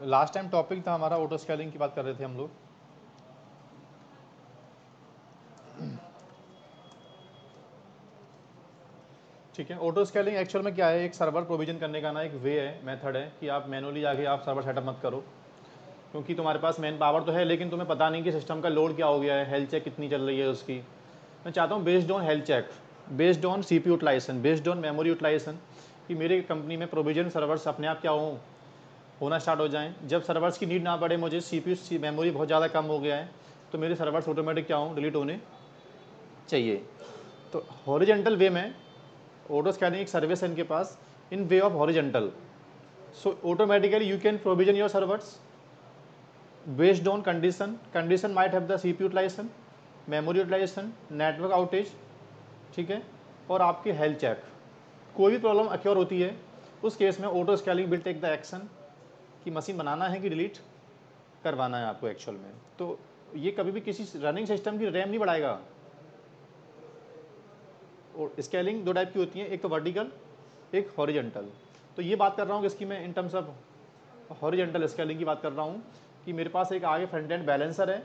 Last time topic था हमारा auto scaling की बात कर रहे थे हम लोग। ठीक है, ऑटो स्केलिंग एक्चुअल में क्या है, एक सर्वर प्रोविजन करने का ना एक वे है, मेथड है कि आप मैनुअली जाके आप सर्वर सेटअप मत करो, क्योंकि तुम्हारे पास मैन पावर तो है लेकिन तुम्हें पता नहीं कि सिस्टम का लोड क्या हो गया है, हेल्थ चेक कितनी चल रही है उसकी। मैं चाहता हूँ based on health check, based on CPU utilisation, based on memory utilisation, कि मेरी कंपनी में प्रोविजन सर्वर्स अपने आप क्या होना स्टार्ट हो जाएं। जब सर्वर्स की नीड ना पड़े, मुझे सीपीयू मेमोरी बहुत ज़्यादा कम हो गया है, तो मेरे सर्वर्स ऑटोमेटिक क्या हो, डिलीट होने चाहिए। तो हॉरिजेंटल वे में ऑटो स्कैनिंग एक सर्विस है इनके पास, in way of horizontal. So automatically you can provision your servers based on condition might have the CPU utilization, memory utilization, network outage, ठीक है, और आपकी हेल्थ चेक। कोई भी प्रॉब्लम अक्योर होती है उस केस में auto scaling will take the action कि मशीन बनाना है कि डिलीट करवाना है आपको एक्चुअल में। तो ये कभी भी किसी रनिंग सिस्टम की रैम नहीं बढ़ाएगा। और स्केलिंग दो टाइप की होती है, एक तो वर्टिकल, एक हॉरिजेंटल। तो ये बात कर रहा हूँ कि इसकी मैं in terms of horizontal scaling की बात कर रहा हूँ कि मेरे पास एक आगे फ्रंट एंड बैलेंसर है,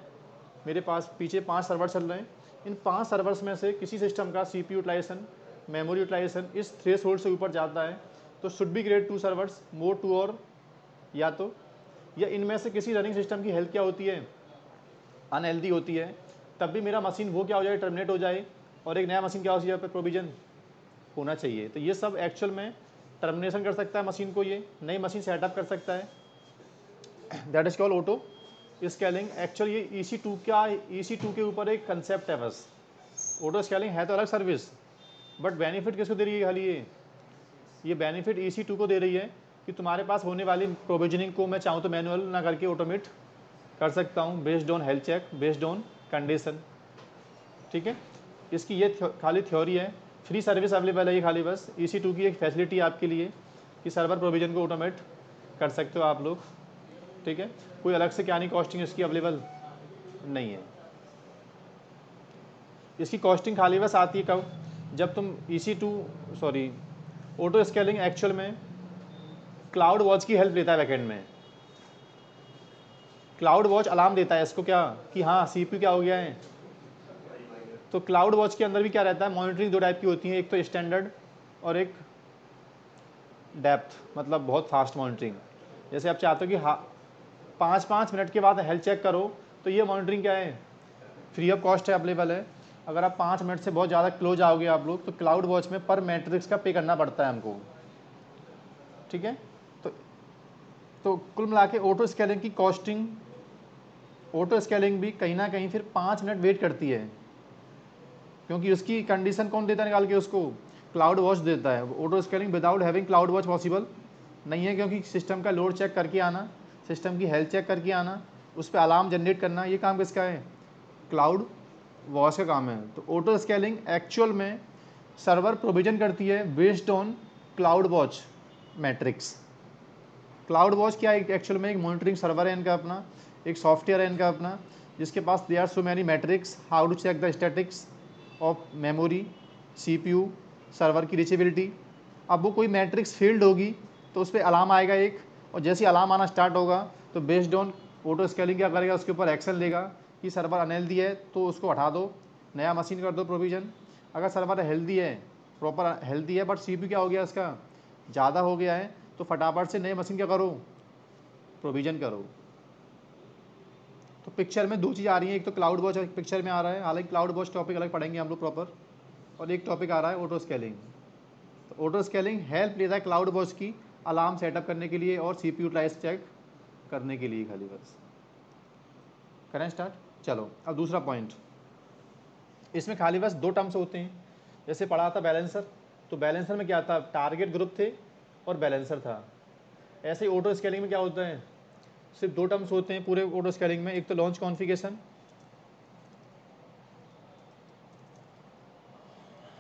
मेरे पास पीछे 5 सर्वर चल रहे हैं। इन 5 सर्वर्स में से किसी सिस्टम का सीपीयू यूटिलाइजेशन, मेमोरी यूटिलाइजेशन इस थ्रेशोल्ड से ऊपर जाता है तो should be grade 2 servers more too, और या इनमें से किसी रनिंग सिस्टम की हेल्थ क्या होती है, अनहेल्दी होती है, तब भी मेरा मशीन वो क्या हो जाए, टर्मिनेट हो जाए, और एक नया मशीन क्या हो जाए पर प्रोविजन होना चाहिए। तो ये सब एक्चुअल में टर्मिनेशन कर सकता है मशीन को, ये नई मशीन सेटअप कर सकता है, that is called auto scaling. Actual ये EC2 का, EC2 के ऊपर एक कंसेप्ट है बस। ऑटो स्केलिंग है तो अलग सर्विस, बट बेनिफिट किसको दे रही है, खाली ये बेनिफिट EC2 को दे रही है कि तुम्हारे पास होने वाली प्रोविजनिंग को मैं चाहूँ तो मैनुअल ना करके ऑटोमेट कर सकता हूँ based on health check, based on condition. ठीक है, इसकी ये खाली थ्योरी है, फ्री सर्विस अवेलेबल है ये खाली बस। EC2 की एक फैसिलिटी आपके लिए कि सर्वर प्रोविजन को ऑटोमेट कर सकते हो आप लोग। ठीक है, कोई अलग से क्या नहीं कॉस्टिंग इसकी अवेलेबल नहीं है। इसकी कॉस्टिंग खाली बस आती है कब, जब तुम EC2 sorry auto scaling actual में क्लाउड वॉच की हेल्प लेता है बैकएंड में। क्लाउड वॉच अलार्म देता है इसको क्या, कि हाँ CPU क्या हो गया है। तो क्लाउड वॉच के अंदर भी क्या रहता है, मॉनिटरिंग दो टाइप की होती है, एक तो स्टैंडर्ड और एक डेप्थ, मतलब बहुत फास्ट मॉनिटरिंग। जैसे आप चाहते हो कि हाँ 5-5 मिनट के बाद हेल्थ चेक करो, तो ये मॉनिटरिंग क्या है, फ्री ऑफ कॉस्ट है, अवेलेबल है। अगर आप 5 मिनट से बहुत ज़्यादा क्लोज आओगे आप लोग, तो क्लाउड वॉच में पर मैट्रिक्स का पे करना पड़ता है हमको। ठीक है, तो कुल मिला के ऑटो स्केलिंग की कॉस्टिंग, ऑटो स्केलिंग भी कहीं ना कहीं फिर 5 मिनट वेट करती है, क्योंकि उसकी कंडीशन कौन देता है निकाल के उसको, क्लाउड वॉच देता है। Auto scaling without having cloud watch possible नहीं है, क्योंकि सिस्टम का लोड चेक करके आना, सिस्टम की हेल्थ चेक करके आना, उस पर अलार्म जनरेट करना, ये काम किसका है, क्लाउड वॉच का काम है। तो ऑटो स्केलिंग एक्चुअल में सर्वर प्रोविजन करती है based on cloud watch matrix. Cloud watch क्या है, एक्चुअल में एक मॉनिटरिंग सर्वर है इनका अपना, एक सॉफ्टवेयर है इनका अपना, जिसके पास they are so many metrics, how to check the statics of memory, CPU, server की रीचेबिलिटी। अब वो कोई मैट्रिक्स फील्ड होगी तो उस पर अलार्म आएगा एक, और जैसे ही अलार्म आना स्टार्ट होगा तो बेस्ड ऑन ऑटो स्केलिंग क्या करेगा, उसके ऊपर एक्शन लेगा कि सर्वर अनहेल्दी है तो उसको हटा दो, नया मशीन कर दो प्रोविजन। अगर सर्वर हेल्दी है, प्रॉपर हेल्दी है, बट CPU क्या हो गया इसका, ज़्यादा हो गया है, तो फटाफट से नए मशीन क्या करो, प्रोविजन करो। तो पिक्चर में दो चीज़ आ रही है, एक तो क्लाउड वॉच पिक्चर में आ रहा है, हालांकि क्लाउड वॉच टॉपिक अलग पढ़ेंगे हम लोग प्रॉपर, और एक टॉपिक आ रहा है ऑटो स्केलिंग। तो ऑटो स्केलिंग हेल्प लेता है क्लाउड वॉच की अलार्म सेटअप करने के लिए और CPU यूटिलाइज चेक करने के लिए खाली बस। करें स्टार्ट, चलो अब दूसरा पॉइंट। इसमें खाली बस 2 टर्म्स होते हैं, जैसे पढ़ा था बैलेंसर, तो बैलेंसर में क्या था, टारगेट ग्रुप थे और बैलेंसर था। ऐसे ही ऑटो स्केलिंग में क्या होता है, सिर्फ 2 टर्म्स होते हैं पूरे ऑटो स्केलिंग में, एक तो लॉन्च कॉन्फ़िगरेशन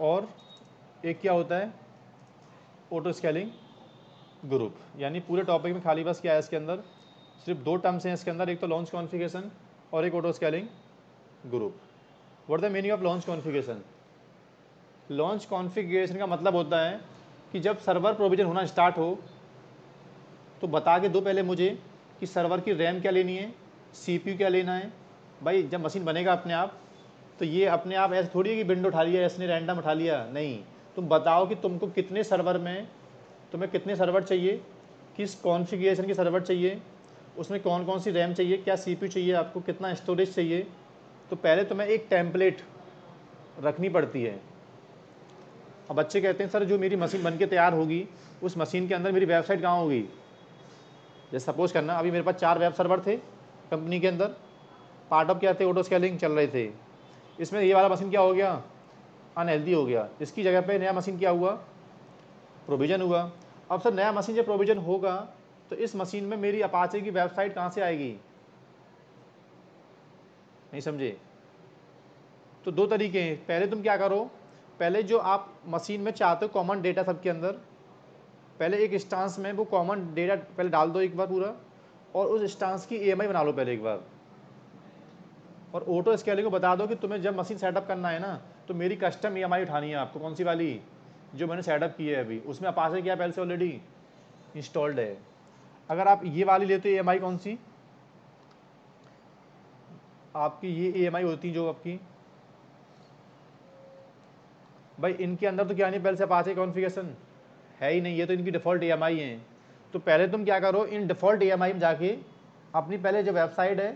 और एक क्या होता है, ऑटो स्केलिंग ग्रुप। यानी पूरे टॉपिक में खाली बस क्या है, इसके अंदर सिर्फ 2 टर्म्स हैं इसके अंदर, एक तो लॉन्च कॉन्फ़िगरेशन और एक auto scaling group. What the meaning of launch configuration, launch configuration का मतलब होता है कि जब सर्वर प्रोविजन होना स्टार्ट हो तो बता के दो पहले मुझे कि सर्वर की रैम क्या लेनी है, CPU क्या लेना है। भाई जब मशीन बनेगा अपने आप, तो ये अपने आप ऐसे थोड़ी है कि विंडो उठा लिया, इसने रैंडम उठा लिया, नहीं। तुम बताओ कि तुमको कितने सर्वर में, तुम्हें कितने सर्वर चाहिए, किस कॉन्फ़िगरेशन की सर्वर चाहिए, उसमें कौन कौन सी रैम चाहिए, क्या CPU चाहिए आपको, कितना स्टोरेज चाहिए। तो पहले तुम्हें एक टेम्पलेट रखनी पड़ती है। अब बच्चे कहते हैं सर जो मेरी मशीन बन के तैयार होगी, उस मशीन के अंदर मेरी वेबसाइट कहाँ होगी। जैसे सपोज करना अभी मेरे पास 4 वेब सर्वर थे कंपनी के अंदर, पार्ट ऑफ क्या थे, ऑटो स्केलिंग चल रहे थे। इसमें ये वाला मशीन क्या हो गया, अनहेल्दी हो गया। इसकी जगह पे नया मशीन क्या हुआ, प्रोविज़न हुआ। अब सर नया मशीन जब प्रोविज़न होगा, तो इस मशीन में मेरी अपाचे की वेबसाइट कहाँ से आएगी, नहीं समझे। तो दो तरीके हैं। पहले तुम क्या करो, पहले जो आप मशीन में चाहते हो कॉमन डेटा सबके अंदर, पहले एक इंस्टांस में वो कॉमन डेटा पहले डाल दो एक बार पूरा, और उस इंस्टांस की EMI बना लो पहले एक बार। और ऑटो स्केलिंग को बता दो कि तुम्हें जब मशीन सेटअप करना है ना, तो मेरी कस्टम EMI उठानी है आपको। कौन सी वाली, जो मैंने सेटअप की है अभी, उसमें अपाचे क्या पहले से ऑलरेडी इंस्टॉल्ड है। अगर आप ये वाली लेते हो EMI, कौन सी आपकी ये EMI होती जो आपकी, भाई इनके अंदर तो क्या नहीं पहले से अपाचे कॉन्फ़िगरेशन है ही नहीं, ये तो इनकी डिफ़ॉल्ट EMI है। तो पहले तुम क्या करो, इन डिफ़ॉल्ट EMI में जाके अपनी पहले जो वेबसाइट है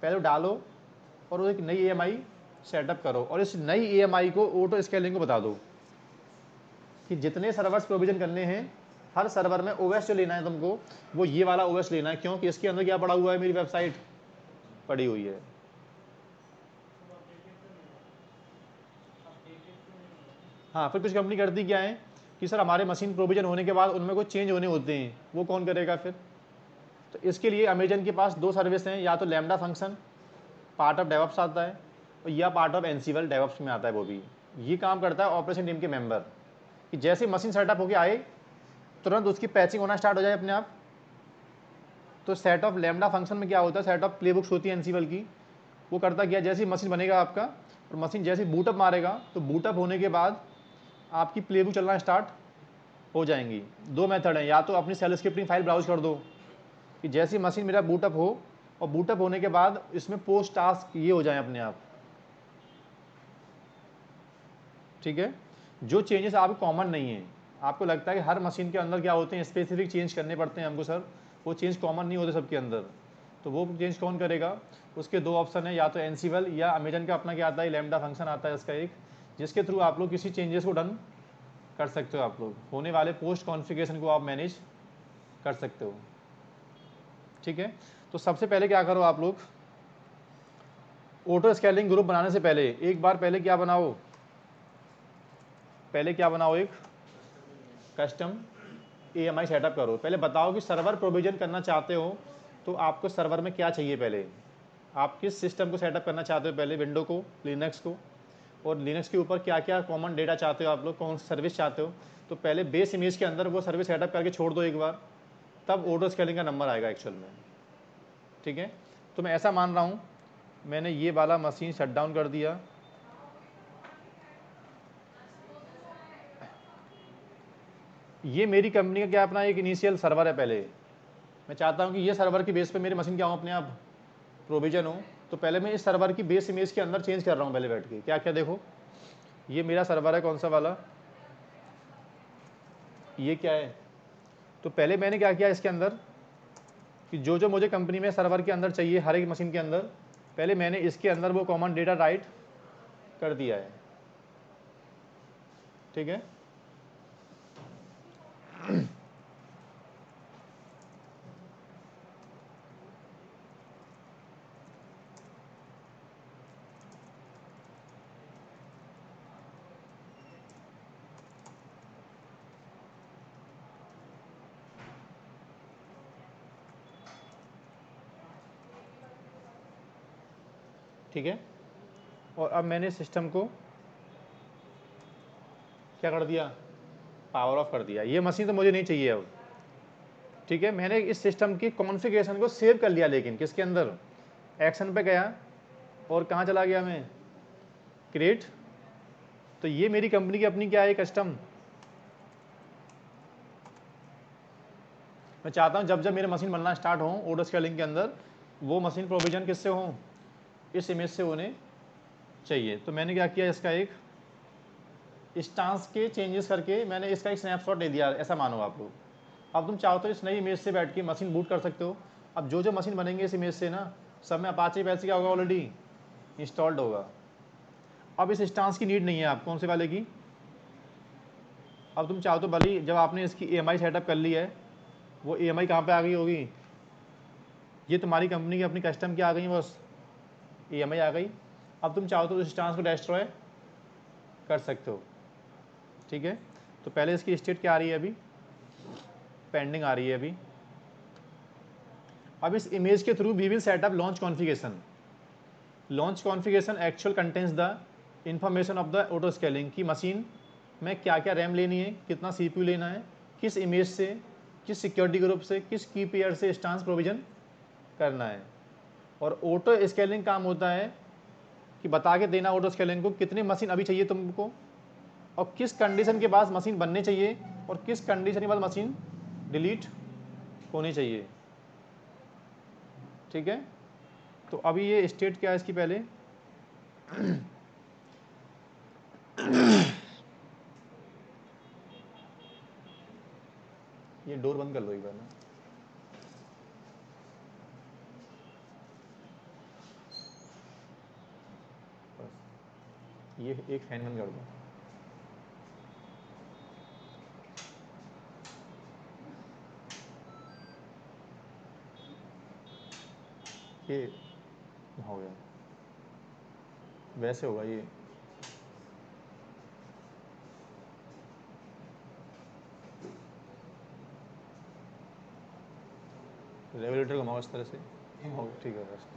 पहले डालो, और वो एक नई EMI सेटअप करो, और इस नई EMI को ऑटो स्केलिंग को बता दो कि जितने सर्वर्स प्रोविजन करने हैं, हर सर्वर में OS जो लेना है तुमको, वो ये वाला OS लेना है। क्योंकि इसके अंदर क्या पड़ा हुआ है, मेरी वेबसाइट पड़ी हुई है। हाँ, फिर कुछ कंपनी करती क्या है कि सर हमारे मशीन प्रोविजन होने के बाद उनमें कुछ चेंज होने होते हैं, वो कौन करेगा फिर। तो इसके लिए अमेजन के पास 2 सर्विस हैं, या तो lambda function part of DevOps आता है, और या पार्ट ऑफ एनसिबल डेवॉप्स में आता है। वो भी ये काम करता है ऑपरेशन टीम के मेंबर, कि जैसे मशीन सेटअप होके आए तुरंत उसकी पैचिंग होना स्टार्ट हो जाए अपने आप। तो सेट ऑफ लैम्डा फंक्शन में क्या होता है, सेट ऑफ प्ले बुक्स होती है एनसिबल की। वो करता क्या, जैसे ही मशीन बनेगा आपका, और मशीन जैसे ही बूटअप मारेगा, तो बूटअप होने के बाद आपकी प्ले बुक चलना स्टार्ट हो जाएंगी। 2 मेथड हैं, या तो अपनी सेल स्क्रिप्टिंग फाइल ब्राउज कर दो कि जैसी मशीन मेरा बूटअप हो, और बूटअप होने के बाद इसमें पोस्ट टास्क ये हो जाए अपने आप। ठीक है, जो चेंजेस आपको कॉमन नहीं है, आपको लगता है कि हर मशीन के अंदर क्या होते हैं स्पेसिफिक चेंज करने पड़ते हैं हमको सर, वो चेंज कॉमन नहीं होते सबके अंदर। तो वो चेंज कौन करेगा, उसके 2 ऑप्शन है, या तो एनसिबल या अमेजन का अपना क्या आता है, लैम्डा फंक्शन आता है इसका एक, जिसके थ्रू आप लोग किसी चेंजेस को डन कर सकते हो। आप लोग होने वाले पोस्ट कॉन्फ़िगरेशन को आप मैनेज कर सकते हो। ठीक है, तो सबसे पहले क्या करो आप लोग, ऑटो स्केलिंग ग्रुप बनाने से पहले एक बार पहले क्या बनाओ, एक कस्टम EMI सेटअप करो। पहले बताओ कि सर्वर प्रोविजन करना चाहते हो, तो आपको सर्वर में क्या चाहिए। पहले आप किस सिस्टम को सेटअप करना चाहते हो, पहले विंडो को, लिनक्स को, और लिनक्स के ऊपर क्या क्या कॉमन डेटा चाहते हो आप लोग, कौन सी सर्विस चाहते हो। तो पहले बेस इमेज के अंदर वो सर्विस सेटअप करके छोड़ दो एक बार, तब ऑटो स्केलिंग का नंबर आएगा एक्चुअल में। ठीक है, तो मैं ऐसा मान रहा हूँ, मैंने ये वाला मशीन शट डाउन कर दिया। ये मेरी कंपनी का क्या अपना एक इनिशियल सर्वर है। पहले मैं चाहता हूँ कि ये सर्वर की बेस पे मेरी मशीन क्या हो, अपने आप प्रोविजन हो। तो पहले मैं इस सर्वर की बेस इमेज के अंदर चेंज कर रहा हूँ पहले बैठ के। क्या क्या देखो, ये मेरा सर्वर है, कौन सा वाला, ये क्या है। तो पहले मैंने क्या किया इसके अंदर कि जो जो मुझे कंपनी में सर्वर के अंदर चाहिए हर एक मशीन के अंदर, पहले मैंने इसके अंदर वो कॉमन डेटा राइट कर दिया है। ठीक है, ठीक है। और अब मैंने सिस्टम को क्या कर दिया, पावर ऑफ कर दिया। ये मशीन तो मुझे नहीं चाहिए अब। ठीक है, मैंने इस सिस्टम की कॉन्फ़िगरेशन को सेव कर लिया, लेकिन किसके अंदर, एक्शन पे गया, और कहाँ चला गया मैं, क्रिएट। तो ये मेरी कंपनी की अपनी क्या है, कस्टम। मैं मैं चाहता हूँ जब जब मेरे मशीन बनना स्टार्ट हो ऑटो स्केलिंग के अंदर, वो मशीन प्रोविजन किससे हो, इस इमेज से होने चाहिए। तो मैंने क्या किया, इसका एक स्टांस के चेंजेस करके मैंने इसका एक स्नैपशॉट ले दिया, ऐसा मानो आप लोग। अब तुम चाहो तो इस नई इमेज से बैठ के मशीन बूट कर सकते हो। अब जो जो मशीन बनेंगे इस इमेज से ना, सब में अपाचे पैसे क्या होगा, ऑलरेडी इंस्टॉल्ड होगा। अब इस स्टांस की नीड नहीं है आप, कौन से वाले की। अब तुम चाहो तो भले जब आपने इसकी EMI सेटअप कर ली है, वो EMI कहाँ पे आ गई होगी, ये तुम्हारी कंपनी की अपनी कस्टम की आ गई, बस EMI आ गई। अब तुम चाहो तो उस स्टांस को डिस्ट्रॉय कर सकते हो, ठीक है। तो पहले इसकी स्टेट क्या आ रही है, अभी पेंडिंग आ रही है अभी। अब इस इमेज के through we will set up launch configuration. Launch configuration actual contains the information of the auto scaling की मशीन में क्या क्या रैम लेनी है, कितना CPU लेना है, किस इमेज से, किस सिक्योरिटी ग्रुप से, किस की पेयर से स्टांस प्रोविजन करना है। और ऑटो स्केलिंग काम होता है कि बता के देना ऑटो स्केलिंग को कितनी मशीन अभी चाहिए तुमको, और किस कंडीशन के बाद मशीन बनने चाहिए, और किस कंडीशन के बाद मशीन डिलीट होनी चाहिए, ठीक है। तो अभी ये स्टेट क्या है इसकी, पहले ये डोर बंद कर लो एक बार ना। बस ये एक फैन बंद कर दो। ये हो गया, वैसे होगा ये। रेगुलेटर घुमाओ इस तरह से, हो ठीक है बस।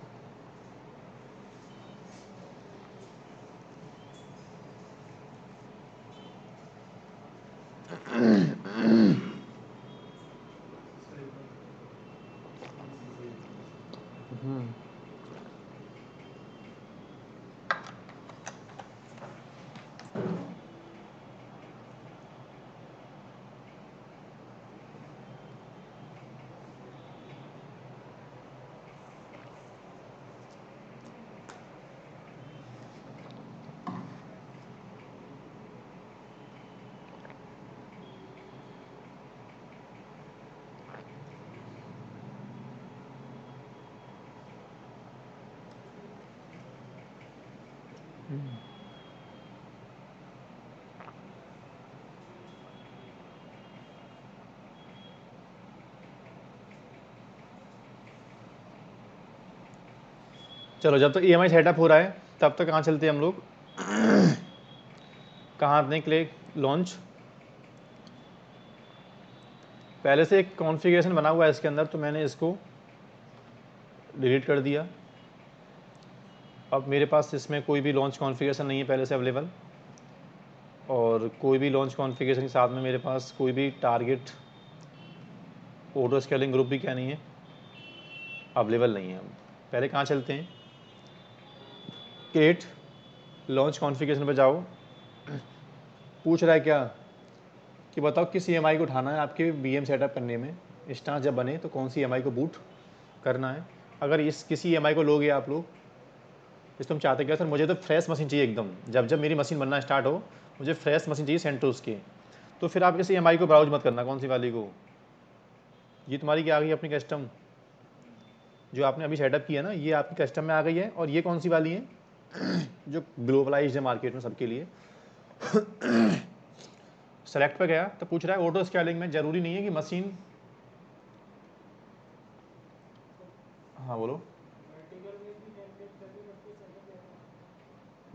चलो जब तक EMI सेटअप हो रहा है तब तक कहाँ चलते हैं हम लोग, कहाँ आते हैं क्लिक लॉन्च। पहले से एक कॉन्फ़िगरेशन बना हुआ है इसके अंदर, तो मैंने इसको डिलीट कर दिया। अब मेरे पास इसमें कोई भी लॉन्च कॉन्फ़िगरेशन नहीं है पहले से अवेलेबल, और कोई भी लॉन्च कॉन्फ़िगरेशन के साथ में मेरे पास कोई भी टारगेट ऑटो स्केलिंग ग्रुप भी क्या नहीं है, अवेलेबल नहीं है। पहले कहाँ चलते हैं, क्रिएट लॉन्च कॉन्फ़िगरेशन पर जाओ। पूछ रहा है क्या कि बताओ किस EMI को उठाना है आपके VM सेटअप करने में, स्टांस जब बने तो कौन सी EMI को बूट करना है। अगर इस किसी EMI को लोगे आप लोग, इस तुम चाहते क्या सर मुझे तो फ्रेश मशीन चाहिए एकदम, जब जब मेरी मशीन बनना स्टार्ट हो मुझे फ्रेश मशीन चाहिए सेंटोस की, तो फिर आप इस EMI को ब्राउज मत करना, कौन सी वाली को, ये तुम्हारी क्या आ गई अपनी कस्टम जो आपने अभी सेटअप किया ना, ये आपकी कस्टम में आ गई है। और ये कौन सी वाली है जो ग्लोबलाइज्ड है मार्केट में सबके लिए। सेलेक्ट पे गया तो पूछ रहा है ऑटो स्केलिंग में ज़रूरी नहीं है कि मशीन, हाँ बोलो।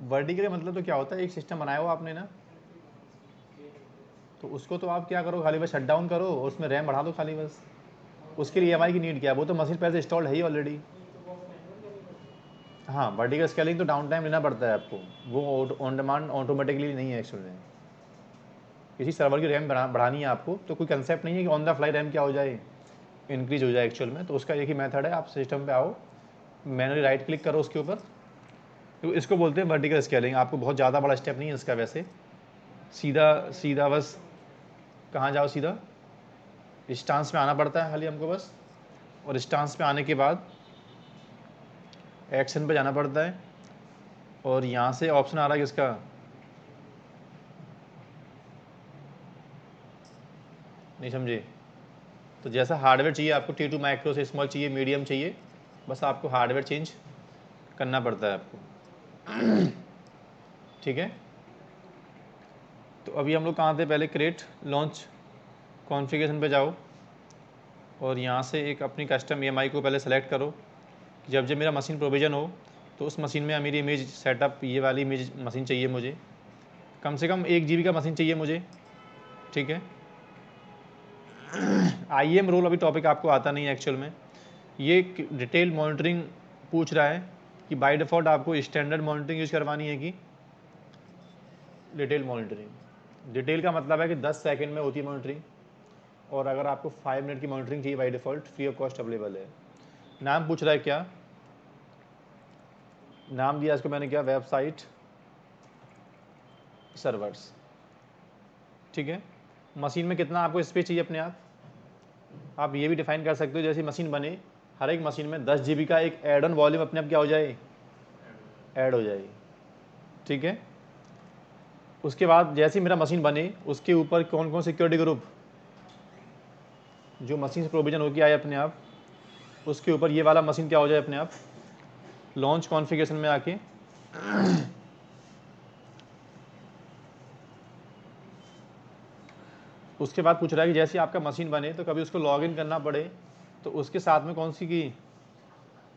वर्टिकल मतलब तो क्या होता है, एक सिस्टम बनाया हो आपने ना, तो उसको तो आप क्या करो, खाली बस शट डाउन करो और उसमें रैम बढ़ा दो खाली बस। उसके लिए EMI की नीड क्या है, वो तो मशीन पहले से इंस्टॉल्ड है ही ऑलरेडी। हाँ वर्टिकल स्केलिंग तो डाउन टाइम लेना पड़ता है आपको, वो ऑन डिमांड ऑटोमेटिकली नहीं है एक्चुअल में। किसी सर्वर की रैम बढ़ानी है आपको तो कोई कंसेप्ट नहीं है कि ऑन द फ्लाई रैम क्या हो जाए, इंक्रीज हो जाए एक्चुअल में। तो उसका एक ही मेथड है, आप सिस्टम पे आओ, मैनुअली राइट क्लिक करो उसके ऊपर, तो इसको बोलते हैं वर्टिकल स्केलिंग। आपको बहुत ज़्यादा बड़ा स्टेप नहीं है इसका वैसे, सीधा सीधा बस कहाँ जाओ, सीधा स्टांस पे आना पड़ता है खाली हमको बस, और स्टांस पे आने के बाद एक्शन पे जाना पड़ता है, और यहाँ से ऑप्शन आ रहा है किसका, नहीं समझे। तो जैसा हार्डवेयर चाहिए आपको, T2 माइक्रो से स्मॉल चाहिए, मीडियम चाहिए, बस आपको हार्डवेयर चेंज करना पड़ता है आपको। ठीक है, तो अभी हम लोग कहाँ थे, पहले क्रिएट लॉन्च कॉन्फ़िगरेशन पे जाओ, और यहाँ से एक अपनी कस्टम EMI को पहले सेलेक्ट करो। जब जब मेरा मशीन प्रोविज़न हो तो उस मशीन में मेरी इमेज सेटअप, ये वाली इमेज मशीन चाहिए मुझे, कम से कम 1 GB का मशीन चाहिए मुझे। ठीक है, IAM रोल अभी टॉपिक आपको आता नहीं है एक्चुअल में। ये डिटेल मॉनिटरिंग पूछ रहा है कि बाय डिफ़ॉल्ट आपको स्टैंडर्ड मॉनिटरिंग यूज़ करवानी है कि डिटेल मॉनिटरिंग। डिटेल का मतलब है कि 10 सेकंड में होती है मॉनिटरिंग, और अगर आपको 5 मिनट की मॉनिटरिंग चाहिए by default free of cost available है। नाम पूछ रहा है, क्या नाम दिया इसको मैंने, क्या, वेबसाइट सर्वर्स। ठीक है, मशीन में कितना आपको स्पेस चाहिए अपने आप ये भी डिफाइन कर सकते हो। जैसे मशीन बने, हर एक मशीन में 10 GB का एक एड ऑन वॉल्यूम अपने आप क्या हो जाए, ऐड हो जाए। ठीक है, उसके बाद जैसे मेरा मशीन बने उसके ऊपर कौन कौन सिक्योरिटी ग्रुप जो मशीन से प्रोविजन होकर आए अपने आप, उसके ऊपर ये वाला मशीन क्या हो जाए अपने आप लॉन्च कॉन्फ़िगरेशन में आके। उसके बाद पूछ रहा है कि जैसे आपका मशीन बने तो कभी उसको लॉगिन करना पड़े तो उसके साथ में कौन सी की,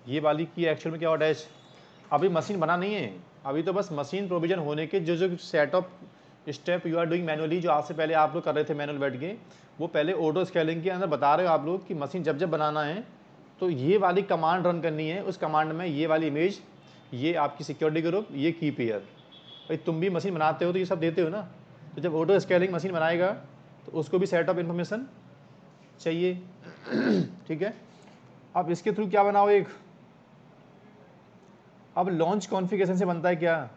ये वाली की एक्चुअल में क्या अटैच। अभी मशीन बना नहीं है, अभी तो बस मशीन प्रोविजन होने के जो जो set of step you are doing manually, जो आज से पहले आप लोग कर रहे थे मैनुअल बैठ के, वो पहले ऑटो स्केलिंग के अंदर बता रहे हो आप लोग कि मशीन जब जब बनाना है तो ये वाली कमांड रन करनी है। उस कमांड में ये वाली इमेज, ये आपकी सिक्योरिटी ग्रुप, ये की पेयर। भाई तुम भी मशीन बनाते हो तो ये सब देते हो ना, तो जब ऑटो स्केलिंग मशीन बनाएगा तो उसको भी सेट ऑफ इन्फॉर्मेशन चाहिए। ठीक है, अब इसके थ्रू क्या बनाओ एक, अब लॉन्च कॉन्फ़िगरेशन से बनता है क्या,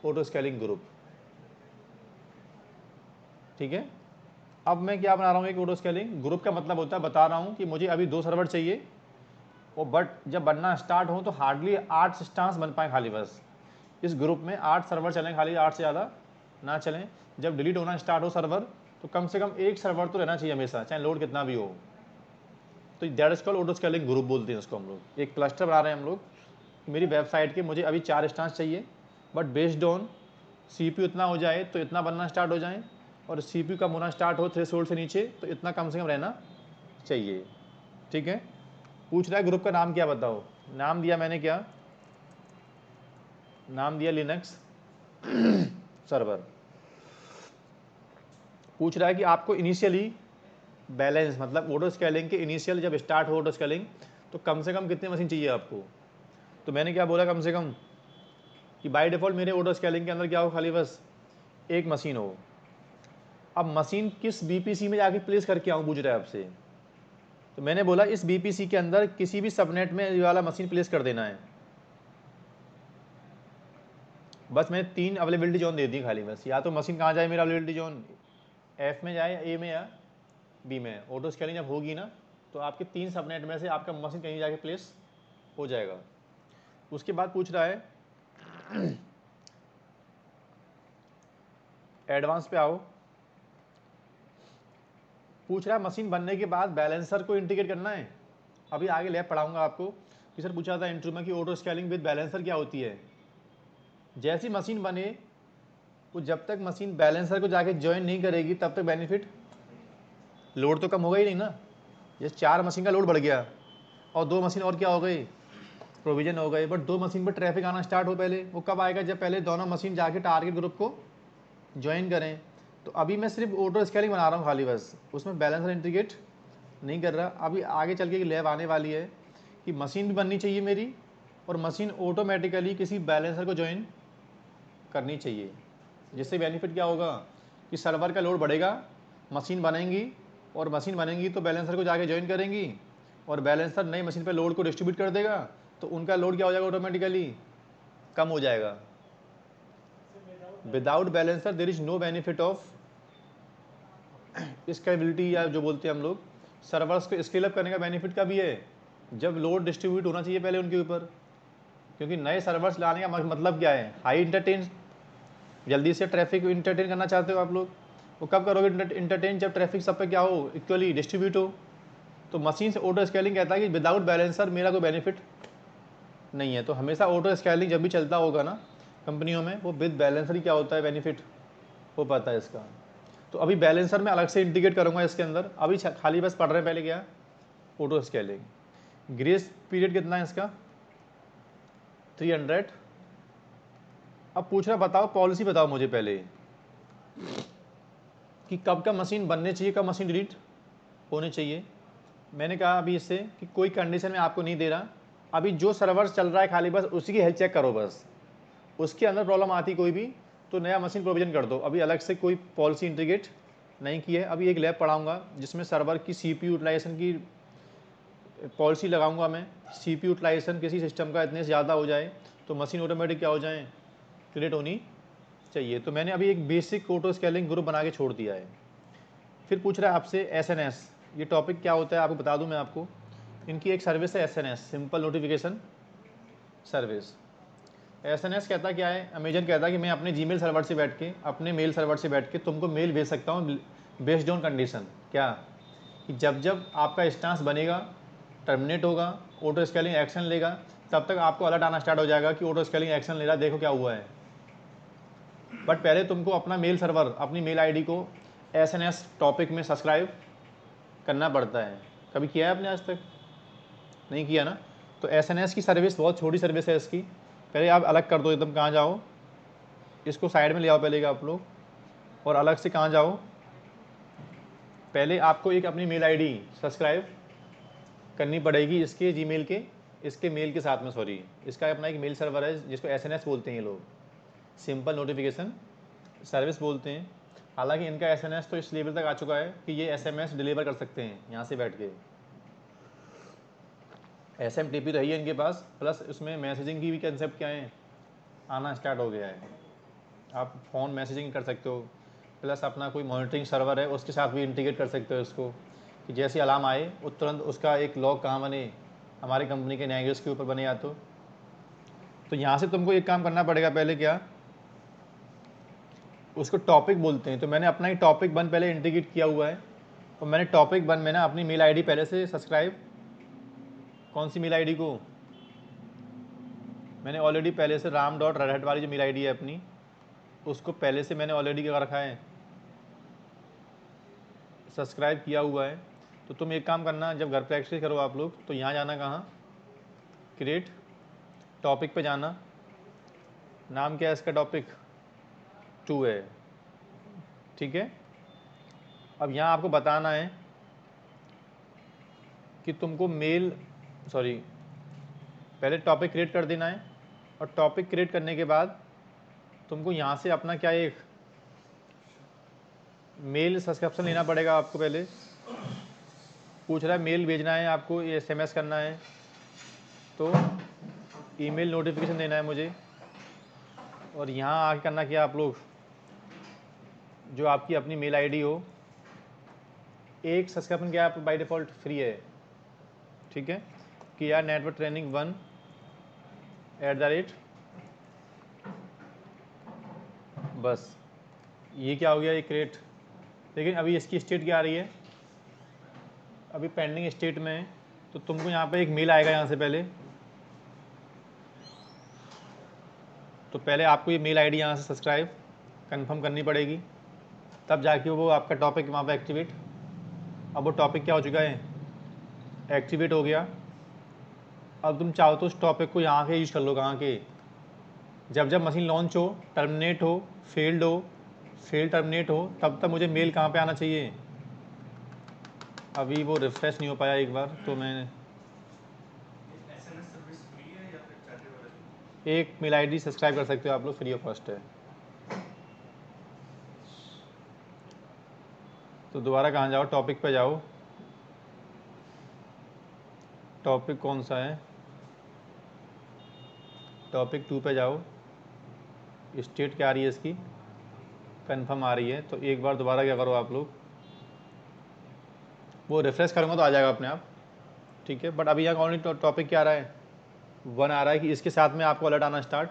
ऑटो स्केलिंग ग्रुप। ठीक है, अब मैं क्या बना रहा हूँ, एक ऑटो स्केलिंग ग्रुप का मतलब होता है, बता रहा हूँ कि मुझे अभी 2 सर्वर चाहिए, और बट जब बनना स्टार्ट हो तो हार्डली 8 इंस्टांस बन पाए खाली, बस इस ग्रुप में 8 सर्वर चलें खाली, 8 से ज़्यादा ना चलें। जब डिलीट होना स्टार्ट हो सर्वर तो कम से कम एक सर्वर तो रहना चाहिए हमेशा, चाहे लोड कितना भी हो। तो that is called auto scaling group बोलते हैं उसको हम लोग। एक क्लस्टर बना रहे हैं हम लोग, मेरी वेबसाइट के मुझे अभी 4 इंस्टांस चाहिए, बट बेस्ड ऑन CPU इतना हो जाए तो इतना बनना स्टार्ट हो जाए, और CPU कम होना स्टार्ट हो थ्रेशोल्ड से नीचे तो इतना कम से कम रहना चाहिए। ठीक है, पूछ रहा है ग्रुप का नाम क्या बताओ, नाम दिया मैंने क्या, नाम दिया लिनक्स सर्वर। पूछ रहा है कि आपको इनिशियली बैलेंस, मतलब ऑटो स्केलिंग के इनिशियल जब स्टार्ट हो ऑटो स्केलिंग तो कम से कम कितने मशीन चाहिए आपको। तो मैंने क्या बोला, कम से कम, कि बाय डिफ़ॉल्ट मेरे ऑटो स्केलिंग के अंदर क्या हो, खाली बस एक मशीन हो। अब मशीन किस BPC में जाके प्लेस करके आऊँ, पूछ रहा है आपसे। तो मैंने बोला इस BPC के अंदर किसी भी सबनेट में ये वाला मशीन प्लेस कर देना है। बस मैंने 3 अवेलेबिलिटी जोन दे दी खाली, बस या तो मशीन कहाँ जाए मेरा अवेलेबिलिटी जोन, F में जाए, या A में, या B में। ऑटो स्केलिंग जब होगी ना तो आपके 3 सबनेट में से आपका मशीन कहीं जाके प्लेस हो जाएगा। उसके बाद पूछ रहा है एडवांस पे आओ, पूछ रहा है मशीन बनने के बाद बैलेंसर को इंटीग्रेट करना है। अभी आगे लैब पढ़ाऊंगा आपको कि सर पूछा था इंटरव्यू में कि ऑटो स्केलिंग विद बैलेंसर क्या होती है। जैसी मशीन बने वो जब तक मशीन बैलेंसर को जाके ज्वाइन नहीं करेगी तब तक बेनिफिट, लोड तो कम होगा ही नहीं ना। जैसे 4 मशीन का लोड बढ़ गया और 2 मशीन और क्या हो गई, प्रोविजन हो गए, बट 2 मशीन पर ट्रैफिक आना स्टार्ट हो, पहले वो कब आएगा, जब पहले दोनों मशीन जाके टारगेट ग्रुप को ज्वाइन करें। तो अभी मैं सिर्फ ऑटो स्केलिंग बना रहा हूँ खाली, बस उसमें बैलेंसर इंटीग्रेट नहीं कर रहा। अभी आगे चल के एक लैब आने वाली है कि मशीन भी बननी चाहिए मेरी, और मशीन ऑटोमेटिकली किसी बैलेंसर को ज्वाइन करनी चाहिए, जिससे बेनिफिट क्या होगा कि सर्वर का लोड बढ़ेगा, मशीन बनेंगी, और मशीन बनेंगी तो बैलेंसर को जाके ज्वाइन करेंगी, और बैलेंसर नई मशीन पे लोड को डिस्ट्रीब्यूट कर देगा, तो उनका लोड क्या हो जाएगा, ऑटोमेटिकली कम हो जाएगा। Without balancer there is no benefit of scalability या जो बोलते हैं हम लोग, सर्वर्स को स्केल अप करने का बेनिफिट का भी है, जब लोड डिस्ट्रीब्यूट होना चाहिए पहले उनके ऊपर, क्योंकि नए सर्वर्स लाने का मतलब क्या है, हाई इंटरटेन, जल्दी से ट्रैफिक इंटरटेन करना चाहते हो आप लोग, वो कब करोगे इंटरटेन, जब ट्रैफिक सब पे क्या हो, इक्वली डिस्ट्रीब्यूट हो। तो मशीन से ऑटो स्केलिंग कहता है कि विदाउट बैलेंसर मेरा कोई बेनिफिट नहीं है। तो हमेशा ऑटो स्केलिंग जब भी चलता होगा ना कंपनियों में, वो विद बैलेंसर ही क्या होता है बेनिफिट हो पाता है इसका। तो अभी बैलेंसर में अलग से इंटीग्रेट करूँगा इसके अंदर, अभी खाली बस पढ़ रहे हैं पहले क्या, ऑटो स्केलिंग। ग्रेस पीरियड कितना है इसका, 300। अब पूछ रहा बताओ पॉलिसी बताओ मुझे पहले कि कब का मशीन बनने चाहिए, कब मशीन डिलीट होने चाहिए। मैंने कहा अभी इससे कि कोई कंडीशन में आपको नहीं दे रहा, अभी जो सर्वर चल रहा है खाली बस उसी की हेल्थ चेक करो, बस उसके अंदर प्रॉब्लम आती कोई भी तो नया मशीन प्रोविजन कर दो। अभी अलग से कोई पॉलिसी इंटीग्रेट नहीं की है। अभी एक लैब पढ़ाऊंगा जिसमें सर्वर की CPU यूटिलाइजेशन की पॉलिसी लगाऊंगा मैं। CPU यूटिलाइजेशन किसी सिस्टम का इतने से ज़्यादा हो जाए तो मशीन ऑटोमेटिक क्या हो जाए, क्रिएट होनी चाहिए। तो मैंने अभी एक बेसिक ऑटो स्केलिंग ग्रुप बना के छोड़ दिया है। फिर पूछ रहा है आपसे SNS, ये टॉपिक क्या होता है आपको बता दूं मैं आपको। इनकी एक सर्विस है SNS, simple notification service. SNS कहता क्या है, अमेजन कहता है कि मैं अपने जीमेल सर्वर से बैठ के, अपने मेल सर्वर से बैठ के तुमको मेल भेज सकता हूँ बेस्ड ऑन कंडीशन, क्या कि जब जब आपका इंस्टेंस बनेगा, टर्मिनेट होगा, ऑटो स्केलिंग एक्शन लेगा, तब तक आपको अलर्ट आना स्टार्ट हो जाएगा कि ऑटो स्केलिंग एक्शन ले रहा है, देखो क्या हुआ है। बट पहले तुमको अपना मेल सर्वर, अपनी मेल आईडी को SNS टॉपिक में सब्सक्राइब करना पड़ता है। कभी किया है आपने आज तक? नहीं किया ना। तो SNS की सर्विस बहुत छोटी सर्विस है इसकी, पहले आप अलग कर दो एकदम। कहाँ जाओ, इसको साइड में ले आओ पहले आप लोग, और अलग से कहाँ जाओ, पहले आपको एक अपनी मेल आईडी सब्सक्राइब करनी पड़ेगी इसके जीमेल के, इसके मेल के साथ में, सॉरी इसका अपना एक मेल सर्वर है जिसको SNS बोलते हैं ये लोग, सिंपल नोटिफिकेशन सर्विस बोलते हैं। हालांकि इनका SNS तो इस लेवल तक आ चुका है कि ये SMS डिलीवर कर सकते हैं यहाँ से बैठ के। SMTP तो है ही इनके पास, प्लस उसमें मैसेजिंग की भी कंसेप्ट क्या है, आना स्टार्ट हो गया है। आप फ़ोन मैसेजिंग कर सकते हो, प्लस अपना कोई मॉनिटरिंग सर्वर है उसके साथ भी इंटीग्रेट कर सकते हो इसको, कि जैसे अलार्म आए वो तुरंत उसका एक लॉग कहाँ बने, हमारी कंपनी के नैगेस के ऊपर बने या तो यहाँ से तुमको एक काम करना पड़ेगा पहले, क्या उसको टॉपिक बोलते हैं। तो मैंने अपना ही टॉपिक 1 पहले इंटीग्रेट किया हुआ है, और मैंने टॉपिक 1 में ना अपनी मेल आईडी पहले से सब्सक्राइब, कौन सी मेल आईडी को, मैंने ऑलरेडी पहले से ram.redhat वाली जो मेल आईडी है अपनी, उसको पहले से मैंने ऑलरेडी क्या रखा है, सब्सक्राइब किया हुआ है। तो तुम एक काम करना, जब घर प्रैक्टिस करो आप लोग तो यहाँ जाना, कहाँ, क्रिएट टॉपिक पे जाना, नाम क्या है इसका, टॉपिक 2 है, ठीक है। अब यहाँ आपको बताना है कि तुमको मेल, सॉरी पहले टॉपिक क्रिएट कर देना है, और टॉपिक क्रिएट करने के बाद तुमको यहाँ से अपना क्या, एक मेल सब्सक्रिप्शन लेना पड़ेगा आपको। पहले पूछ रहा है मेल भेजना है आपको, ये SMS करना है, तो ईमेल नोटिफिकेशन देना है मुझे। और यहाँ आके करना क्या, आप लोग जो आपकी अपनी मेल आईडी हो, एक सब्सक्रिप्शन क्या आप बाय डिफ़ॉल्ट फ्री है, ठीक है, कि यार नेटवर्क ट्रेनिंग 1 बस ये क्या हो गया, ये क्रिएट। लेकिन अभी इसकी स्टेट क्या आ रही है, अभी पेंडिंग स्टेट में है। तो तुमको यहाँ पे एक मेल आएगा यहाँ से पहले, तो पहले आपको ये मेल आईडी यहाँ से सब्सक्राइब कंफर्म करनी पड़ेगी, तब जाके वो आपका टॉपिक वहाँ पे एक्टिवेट। अब वो टॉपिक क्या हो चुका है, एक्टिवेट हो गया। अब तुम चाहो तो उस टॉपिक को यहाँ के यूज कर लो, कहाँ के, जब जब मशीन लॉन्च हो, टर्मिनेट हो, फेल टर्मिनेट हो, तब तक मुझे मेल कहाँ पे आना चाहिए। अभी वो रिफ्रेश नहीं हो पाया एक बार, तो मैं SMS सर्विस फ्री है या फिर चार्जेड वाला? एक मेल आईडी सब्सक्राइब कर सकते हो आप लोग, फ्री ऑफ कॉस्ट है। तो दोबारा कहाँ जाओ, टॉपिक पे जाओ, टॉपिक कौन सा है, टॉपिक 2 पे जाओ, स्टेट क्या आ रही है इसकी, कंफर्म आ रही है। तो एक बार दोबारा क्या करो आप लोग, वो रिफ्रेश करूँगा तो आ जाएगा अपने आप, ठीक है। बट अभी यहाँ ओनली टॉपिक क्या आ रहा है, 1 आ रहा है कि इसके साथ में आपको अलर्ट आना स्टार्ट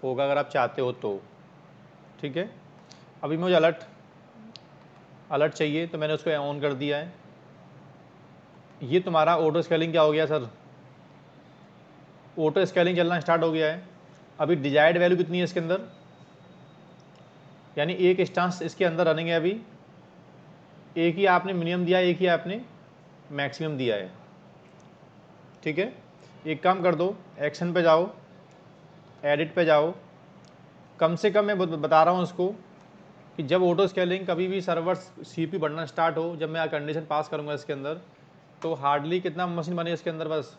होगा अगर आप चाहते हो तो, ठीक है। अभी मुझे अलर्ट चाहिए तो मैंने उसको ऑन कर दिया है। ये तुम्हारा ऑटो स्केलिंग क्या हो गया सर, ऑटो स्केलिंग चलना स्टार्ट हो गया है। अभी डिजायर्ड वैल्यू कितनी है इसके अंदर, यानी एक इंस्टांस इसके अंदर रनिंग है अभी, एक ही आपने मिनिमम दिया है, एक ही आपने मैक्सिमम दिया है, ठीक है। एक काम कर दो, एक्शन पे जाओ, एडिट पे जाओ, कम से कम मैं बता रहा हूँ उसको कि जब ऑटो स्केलिंग कभी भी सर्वर सीपी बढ़ना स्टार्ट हो, जब मैं कंडीशन पास करूँगा इसके अंदर, तो हार्डली कितना मशीन बने इसके अंदर, बस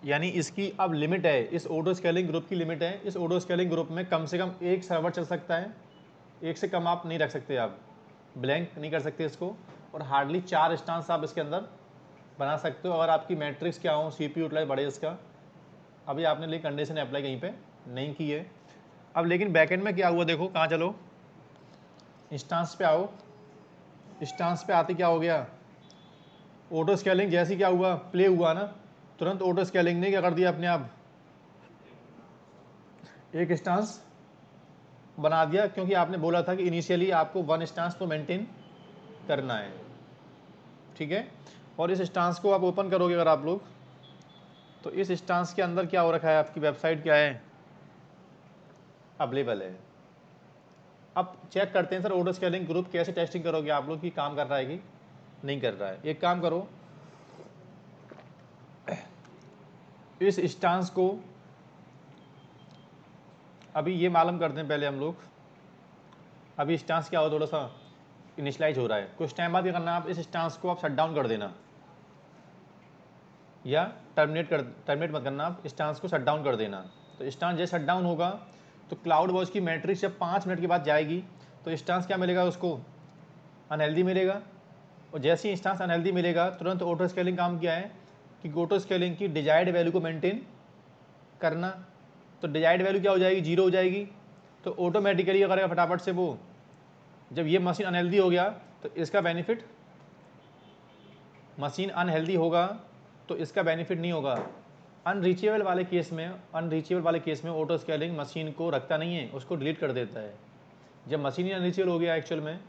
यानी इसकी अब लिमिट है, इस ऑटो स्केलिंग ग्रुप की लिमिट है। इस ऑटो स्केलिंग ग्रुप में कम से कम एक सर्वर चल सकता है, एक से कम आप नहीं रख सकते, आप ब्लैंक नहीं कर सकते इसको, और हार्डली 4 इंस्टांस आप इसके अंदर बना सकते हो अगर आपकी मैट्रिक्स क्या हो, सीपीयू यूटिलाइज बढ़े इसका। अभी आपने लेकिन कंडीशन अप्लाई कहीं पे नहीं की है। अब लेकिन बैकएंड में क्या हुआ देखो, कहाँ चलो, इंस्टांस पे आओ, इंस्टांस पे आते क्या हो गया, ऑटो स्केलिंग जैसे क्या हुआ, प्ले हुआ ना, तुरंत ऑटो स्केलिंग ने क्या कर दिया, अपने आप एक इंस्टांस बना दिया, क्योंकि आपने बोला था कि इनिशियली आपको 1 इंस्टांस तो मेंटेन करना है, ठीक है। और इस इंस्टांस को आप ओपन करोगे अगर आप लोग, तो इस इंस्टांस के अंदर क्या हो रखा है, आपकी वेबसाइट क्या है, अवेलेबल है। अब चेक करते हैं सर ऑटो स्केलिंग ग्रुप कैसे टेस्टिंग करोगे आप लोग कि काम कर रहा है कि नहीं कर रहा है। एक काम करो, इस इंस्टांस को अभी ये मालूम करते हैं पहले हम लोग। अभी इंस्टांस क्या हो, थोड़ा सा इनिशियलाइज हो रहा है, कुछ टाइम बाद क्या करना, आप इस इंस्टांस को आप शट डाउन कर देना, या टर्मिनेट मत करना, आप इंस्टांस को शट डाउन कर देना। तो इंस्टांस जैसे शट डाउन होगा तो क्लाउड वॉच की मैट्रिक्स जब 5 मिनट के बाद जाएगी तो इंस्टांस क्या मिलेगा उसको, अनहेल्दी मिलेगा। और जैसे ही इंस्टांस अनहेल्दी मिलेगा, तुरंत ऑटो स्केलिंग काम किया है कि ऑटो स्केलिंग की डिजायर्ड वैल्यू को मेंटेन करना। तो डिजायर्ड वैल्यू क्या हो जाएगी, 0 हो जाएगी। तो ऑटोमेटिकली करेगा फटाफट से वो, जब ये मशीन अनहेल्दी हो गया तो इसका बेनिफिट, मशीन अनहेल्दी होगा तो इसका बेनिफिट नहीं होगा। अनरीचेबल वाले केस में ऑटो स्केलिंग मशीन को रखता नहीं है, उसको डिलीट कर देता है। जब मशीन ही अनरीचेबल हो गया एक्चुअल में,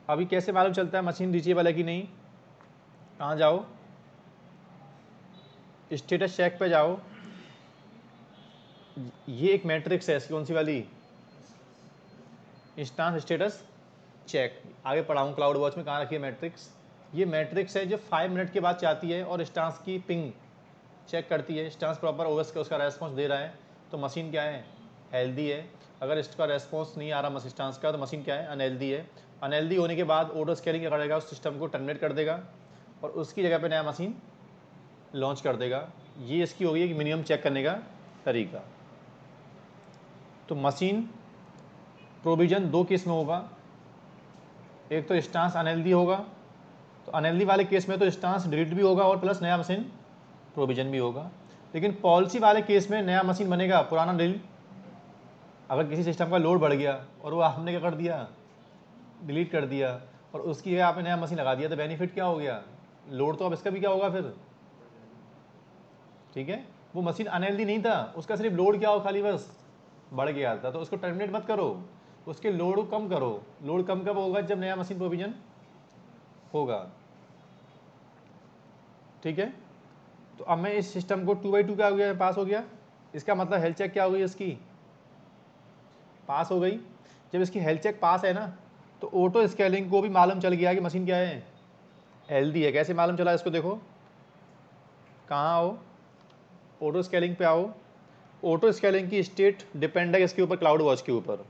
अभी कैसे मालूम चलता है मशीन रीचेबल है कि नहीं, कहाँ जाओ, स्टेटस चेक पे जाओ, ये एक मैट्रिक्स है, कौन सी वाली, इंस्टांस स्टेटस चेक, आगे पढ़ाऊँ क्लाउड वॉच में कहाँ रखी है मैट्रिक्स। ये मैट्रिक्स है जो 5 मिनट के बाद चाहती है और इंस्टांस की पिंग चेक करती है, इंस्टांस प्रॉपर ओएस का उसका रेस्पॉन्स दे रहा है तो मशीन क्या है, हेल्दी है। अगर इसका रेस्पॉन्स नहीं आ रहा इंस्टांस का तो मशीन क्या है, अनहेल्दी है। अनहेल्दी होने के बाद ऑटो स्केलिंग क्या करेगा, उस सिस्टम को टर्मिनेट कर देगा और उसकी जगह पे नया मशीन लॉन्च कर देगा। ये इसकी होगी कि मिनिमम चेक करने का तरीका। तो मशीन प्रोविजन 2 केस में होगा, एक तो इंस्टांस अनहेल्दी होगा, तो अनहेल्दी वाले केस में तो इंस्टांस डिलीट भी होगा और प्लस नया मशीन प्रोविजन भी होगा। लेकिन पॉलिसी वाले केस में नया मशीन बनेगा, पुराना डिलीट। अगर किसी सिस्टम का लोड बढ़ गया और वो आपने क्या कर दिया, डिलीट कर दिया, और उसकी जगह आपने नया मशीन लगा दिया, तो बेनिफिट क्या हो गया, लोड तो अब इसका भी क्या होगा फिर, ठीक है। वो मशीन अनहेल्दी नहीं था, उसका सिर्फ लोड क्या हो, खाली बस बढ़ गया था, तो उसको टर्मिनेट मत करो, उसके लोड को कम करो। लोड कम कब होगा, जब नया मशीन प्रोविजन होगा, ठीक है। तो अब मैं इस सिस्टम को 2/2 क्या हो गया, पास हो गया। इसका मतलब हेल्थ चेक क्या हो गई, इसकी पास हो गई। जब इसकी हेल्थ चेक पास है ना, तो ऑटो स्केलिंग को भी मालूम चल गया कि मशीन क्या है, हेल्दी है। कैसे मालूम चला, इसको देखो, कहाँ आओ, ऑटो स्केलिंग पे आओ। ऑटो स्केलिंग की स्टेट डिपेंड है इसके ऊपर, क्लाउड वॉच के ऊपर।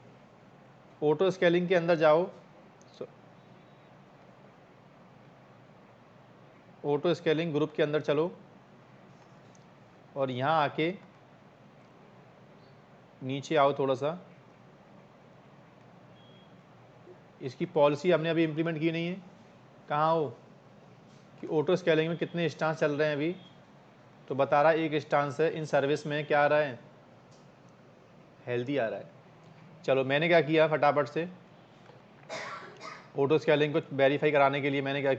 ऑटो स्केलिंग के अंदर जाओ, ऑटो स्केलिंग ग्रुप के अंदर चलो और यहाँ आके नीचे आओ थोड़ा सा। इसकी पॉलिसी हमने अभी इम्प्लीमेंट की नहीं है, कहाँ हो कि ऑटो स्केलिंग में कितने इंस्टांस चल रहे हैं अभी, तो बता रहा है एक इंस्टांस है। इन सर्विस में क्या आ रहा है, हेल्दी आ रहा है। चलो मैंने क्या किया, फटाफट से ऑटो स्केलिंग को वेरीफाई कराने के लिए मैंने क्या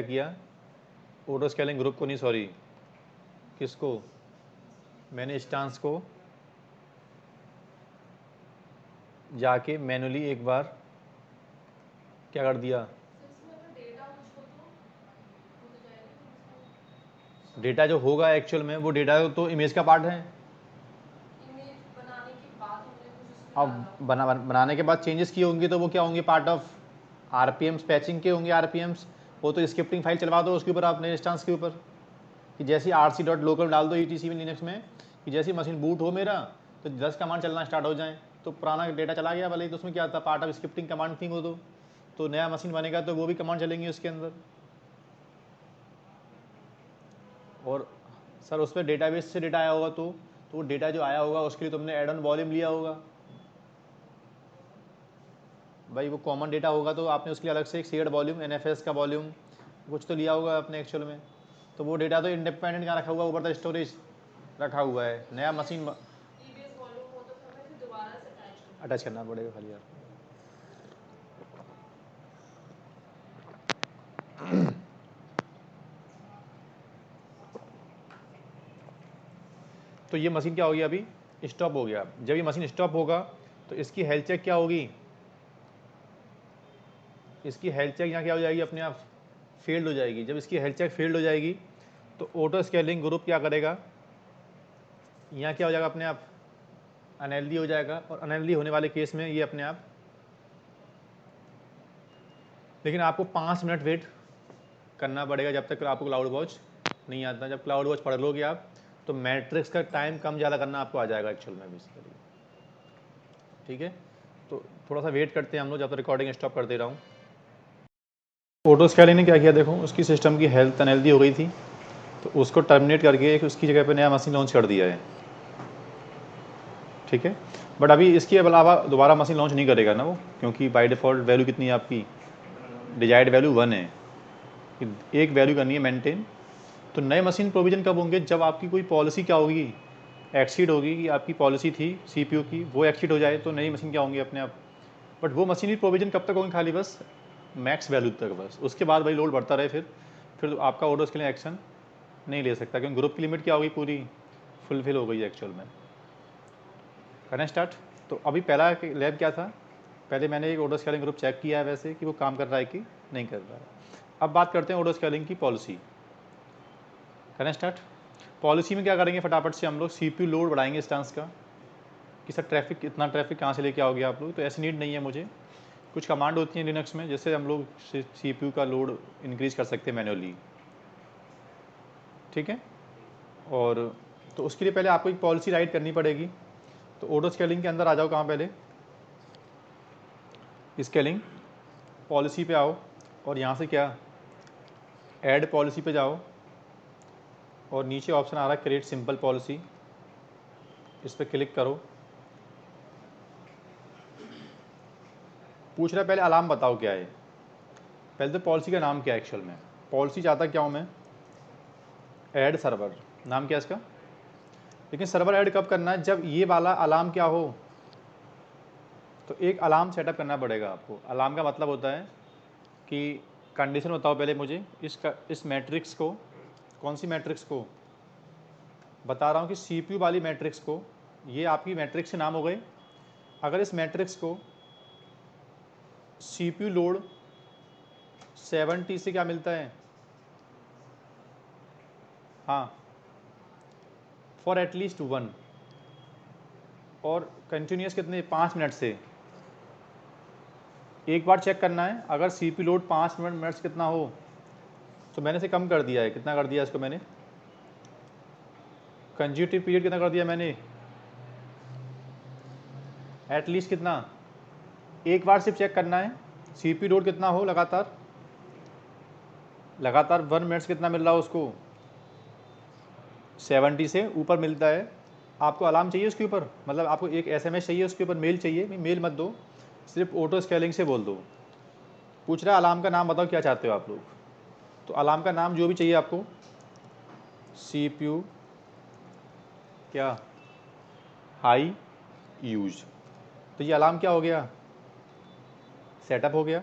किया ऑटो स्केलिंग ग्रुप को नहीं, सॉरी किसको, मैंने इंस्टेंस को जाके मैनुअली एक बार क्या कर दिया, डेटा जो होगा एक्चुअल में वो डेटा तो इमेज का पार्ट है। अब बनाने के बाद चेंजेस किए होंगे तो वो क्या होंगे, पार्ट ऑफ आरपीएम्स, पैचिंग के होंगे आरपीएम्स। वो तो स्क्रिप्टिंग फाइल चलवा दो उसके ऊपर अपने इंस्टेंस के ऊपर, कि जैसी rc.local डाल दो etc में लिनक्स में, कि जैसी मशीन बूट हो मेरा तो 10 कमांड चलना स्टार्ट हो जाए, तो पुराना डेटा चला गया भले ही, तो उसमें क्या था, पार्ट ऑफ स्क्रिप्टिंग कमांड थी वो तो नया मशीन बनेगा तो वो भी कमांड चलेंगे उसके अंदर। और सर उस पर डेटाबेस से डेटा आया होगा तो वो डेटा जो आया होगा उसके लिए तुमने एड ऑन वॉल्यूम लिया होगा भाई, वो कॉमन डेटा होगा तो आपने उसके लिए अलग से एक शेयर्ड वॉल्यूम, एनएफएस का वॉल्यूम कुछ तो लिया होगा अपने एक्चुअल में। तो वो डेटा तो इंडिपेंडेंट कहाँ रखा हुआ, ऊपर द स्टोरेज रखा हुआ है। नया मशीन अटैच करना पड़ेगा खाली यार। तो ये मशीन क्या होगी, अभी स्टॉप हो गया। जब ये मशीन स्टॉप होगा तो इसकी हेल्थ चेक क्या होगी, इसकी हेल्थ चेक यहाँ क्या हो जाएगी, अपने आप फेल्ड हो जाएगी। जब इसकी हेल्थ चेक फेल्ड हो जाएगी तो ऑटो स्केलिंग ग्रुप क्या करेगा, यहाँ क्या हो जाएगा, अपने आप अनहेल्दी हो जाएगा। और अनहेल्दी होने वाले केस में ये अपने आप, लेकिन आपको 5 मिनट वेट करना पड़ेगा जब तक आपको क्लाउड वॉच नहीं आता। जब क्लाउड वॉच पढ़ लोगे आप तो मैट्रिक्स का टाइम कम ज़्यादा करना आपको आ जाएगा एक्चुअल में बेसिकली। ठीक है, तो थोड़ा सा वेट करते हैं हम लोग जब तक रिकॉर्डिंग स्टॉप कर दे रहा हूँ। ऑटो स्केलिंग ने क्या किया, देखो उसकी सिस्टम की हेल्थ अनहेल्दी हो गई थी तो उसको टर्मिनेट करके एक उसकी जगह पे नया मशीन लॉन्च कर दिया है। ठीक है, बट अभी इसके अलावा दोबारा मशीन लॉन्च नहीं करेगा ना वो, क्योंकि बाय डिफ़ॉल्ट वैल्यू कितनी है आपकी, डिजायर्ड वैल्यू 1 है, एक वैल्यू करनी है मेंटेन। तो नए मशीन प्रोविजन कब होंगे, जब आपकी कोई पॉलिसी क्या होगी, एक्सीड होगी, कि आपकी पॉलिसी थी सीपीयू की वो एक्सीड हो जाए तो नई मशीन क्या होंगी अपने आप। बट वो मशीन प्रोविजन कब तक होंगे, खाली बस मैक्स वैल्यू तक बस, उसके बाद भाई लोड बढ़ता रहे फिर आपका ऑर्डर उसके लिए एक्शन नहीं ले सकता, क्योंकि ग्रुप की लिमिट क्या होगी, पूरी फुलफिल हो गई एक्चुअल में। करें स्टार्ट। तो अभी पहला लैब क्या था, पहले मैंने एक ऑर्डर स्केलिंग ग्रुप चेक किया है वैसे कि वो काम कर रहा है कि नहीं कर रहा है। अब बात करते हैं ऑर्डर स्केलिंग की पॉलिसी। करें स्टार्ट। पॉलिसी में क्या करेंगे, फटाफट से हम लोग सीपीयू लोड बढ़ाएंगे इंस्टेंस का, कि सर ट्रैफिक, इतना ट्रैफिक कहाँ से लेके आओगे आप लोग, तो ऐसी नीड नहीं है मुझे। कुछ कमांड होती हैं लिनक्स में जिससे हम लोग सीपीयू का लोड इंक्रीज कर सकते हैं मैनुअली। ठीक है, और तो उसके लिए पहले आपको एक पॉलिसी राइट करनी पड़ेगी। तो ऑटो स्केलिंग के अंदर आ जाओ, कहाँ, पहले स्केलिंग पॉलिसी पे आओ और यहाँ से क्या, ऐड पॉलिसी पे जाओ और नीचे ऑप्शन आ रहा है क्रिएट सिंपल पॉलिसी, इस पर क्लिक करो। पूछ रहा है पहले अलार्म बताओ क्या है, पहले तो पॉलिसी का नाम क्या है एक्चुअल में। पॉलिसी चाहता क्या हूँ मैं, ऐड सर्वर, नाम क्या है इसका। लेकिन सर्वर ऐड कब करना है, जब ये वाला अलार्म क्या हो, तो एक अलार्म सेटअप करना पड़ेगा आपको। अलार्म का मतलब होता है कि कंडीशन बताओ पहले मुझे, इस मैट्रिक्स को, कौन सी मैट्रिक्स को बता रहा हूँ, कि सीपीयू वाली मैट्रिक्स को, ये आपकी मैट्रिक्स के नाम हो गए। अगर इस मैट्रिक्स को सीपीयू लोड 70 से क्या मिलता है, हाँ, फॉर एटलीस्ट 1, और कंटिन्यूस कितने, 5 मिनट से एक बार चेक करना है। अगर सीपीयू लोड 5 मिनट से कितना हो, तो मैंने इसे कम कर दिया है, कितना कर दिया इसको मैंने, कंज्यूटिव पीरियड कितना कर दिया मैंने, एटलीस्ट कितना, एक बार सिर्फ चेक करना है सीपीयू लोड कितना हो, लगातार 1 मिनट से कितना मिल रहा हो उसको, 70 से ऊपर मिलता है। आपको अलार्म चाहिए उसके ऊपर, मतलब आपको एक एसएमएस चाहिए उसके ऊपर, मेल चाहिए, मेल मत दो, सिर्फ ऑटो स्केलिंग से बोल दो। पूछ रहा है अलार्म का नाम बताओ क्या चाहते हो आप लोग, तो अलार्म का नाम जो भी चाहिए आपको, सीपीयू क्या हाई यूज, तो ये अलार्म क्या हो गया, सेटअप हो गया।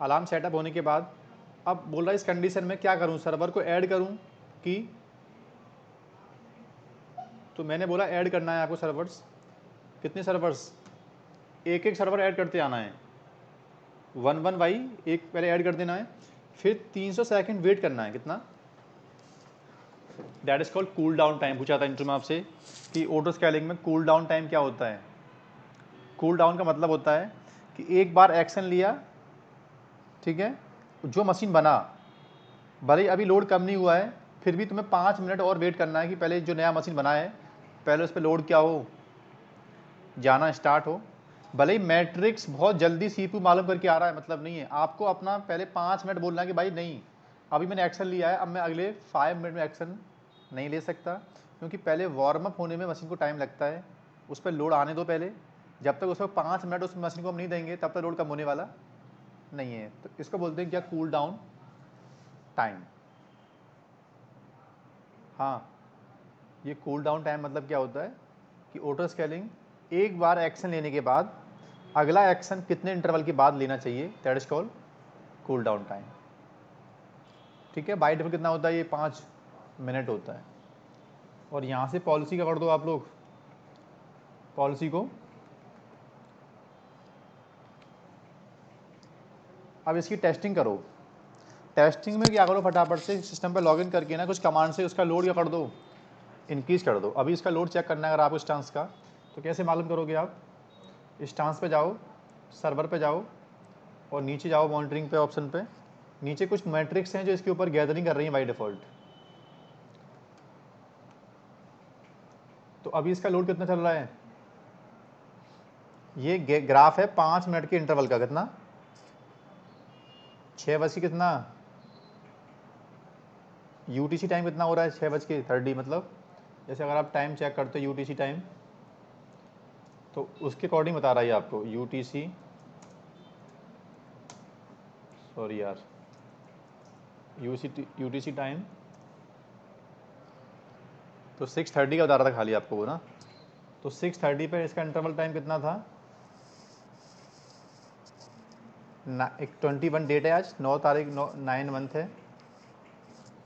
अलार्म सेटअप होने के बाद अब बोल रहा है इस कंडीशन में क्या करूं, सर्वर को ऐड करूं कि, तो मैंने बोला ऐड करना है आपको सर्वर्स। कितने सर्वर्स, एक एक सर्वर ऐड करते आना है, 1 1 बाई एक पहले ऐड कर देना है, फिर 300 सेकंड वेट करना है। कितना, that is called cool down time. पूछा था इंटरव्यू में आपसे कि ऑटो स्केलिंग में कूल डाउन टाइम क्या होता है। कूल डाउन का मतलब होता है कि एक बार एक्शन लिया, ठीक है, जो मशीन बना, भले ही अभी लोड कम नहीं हुआ है, फिर भी तुम्हें 5 मिनट और वेट करना है कि पहले जो नया मशीन बना है पहले उस पर लोड क्या हो, जाना स्टार्ट हो। भले ही मैट्रिक्स बहुत जल्दी सीपीयू मालूम करके आ रहा है, मतलब नहीं है, आपको अपना पहले 5 मिनट बोलना है कि भाई नहीं, अभी मैंने एक्शन लिया है, अब मैं अगले 5 मिनट में एक्शन नहीं ले सकता, क्योंकि पहले वार्म अप होने में मशीन को टाइम लगता है, उस पर लोड आने दो पहले। जब तक उसमें 5 मिनट उस मशीन को हम नहीं देंगे तब तक लोड कम होने वाला नहीं है। तो इसको बोलते हैं क्या, कूल डाउन टाइम। हाँ, ये कूल डाउन टाइम मतलब क्या होता है कि ऑटो स्केलिंग एक बार एक्शन लेने के बाद अगला एक्शन कितने इंटरवल के बाद लेना चाहिए, that is called cool down time. ठीक है, बाई डिफॉल्ट कितना होता है, ये 5 मिनट होता है। और यहाँ से पॉलिसी का कर दो आप लोग, पॉलिसी को। अब इसकी टेस्टिंग करो। टेस्टिंग में क्या करो, फटाफट से सिस्टम पे लॉगिन करके ना कुछ कमांड से उसका लोड क्या कर दो, इंक्रीज कर दो। अभी इसका लोड चेक करना है अगर आपको स्टांस का, तो कैसे मालूम करोगे आप, स्टांस पे जाओ, सर्वर पे जाओ और नीचे जाओ मॉनिटरिंग पे ऑप्शन पे, नीचे कुछ मैट्रिक्स हैं जो इसके ऊपर गैदरिंग कर रही हैं बाई डिफॉल्ट। तो अभी इसका लोड कितना चल रहा है, ये ग्राफ है 5 मिनट के इंटरवल का, कितना 6 बज के कितना, यूटीसी टाइम कितना हो रहा है, 6:30, मतलब जैसे अगर आप टाइम चेक करते हो यूटीसी टाइम, तो उसके अकॉर्डिंग बता रहा है आपको यूटीसी, सॉरी यार, यूटीसी टाइम तो 6:30 का बता रहा था खाली आपको वो ना। तो 6:30 पे इसका इंटरवल टाइम कितना था, एक 21 डेट है आज, 9 तारीख, 9 मंथ है,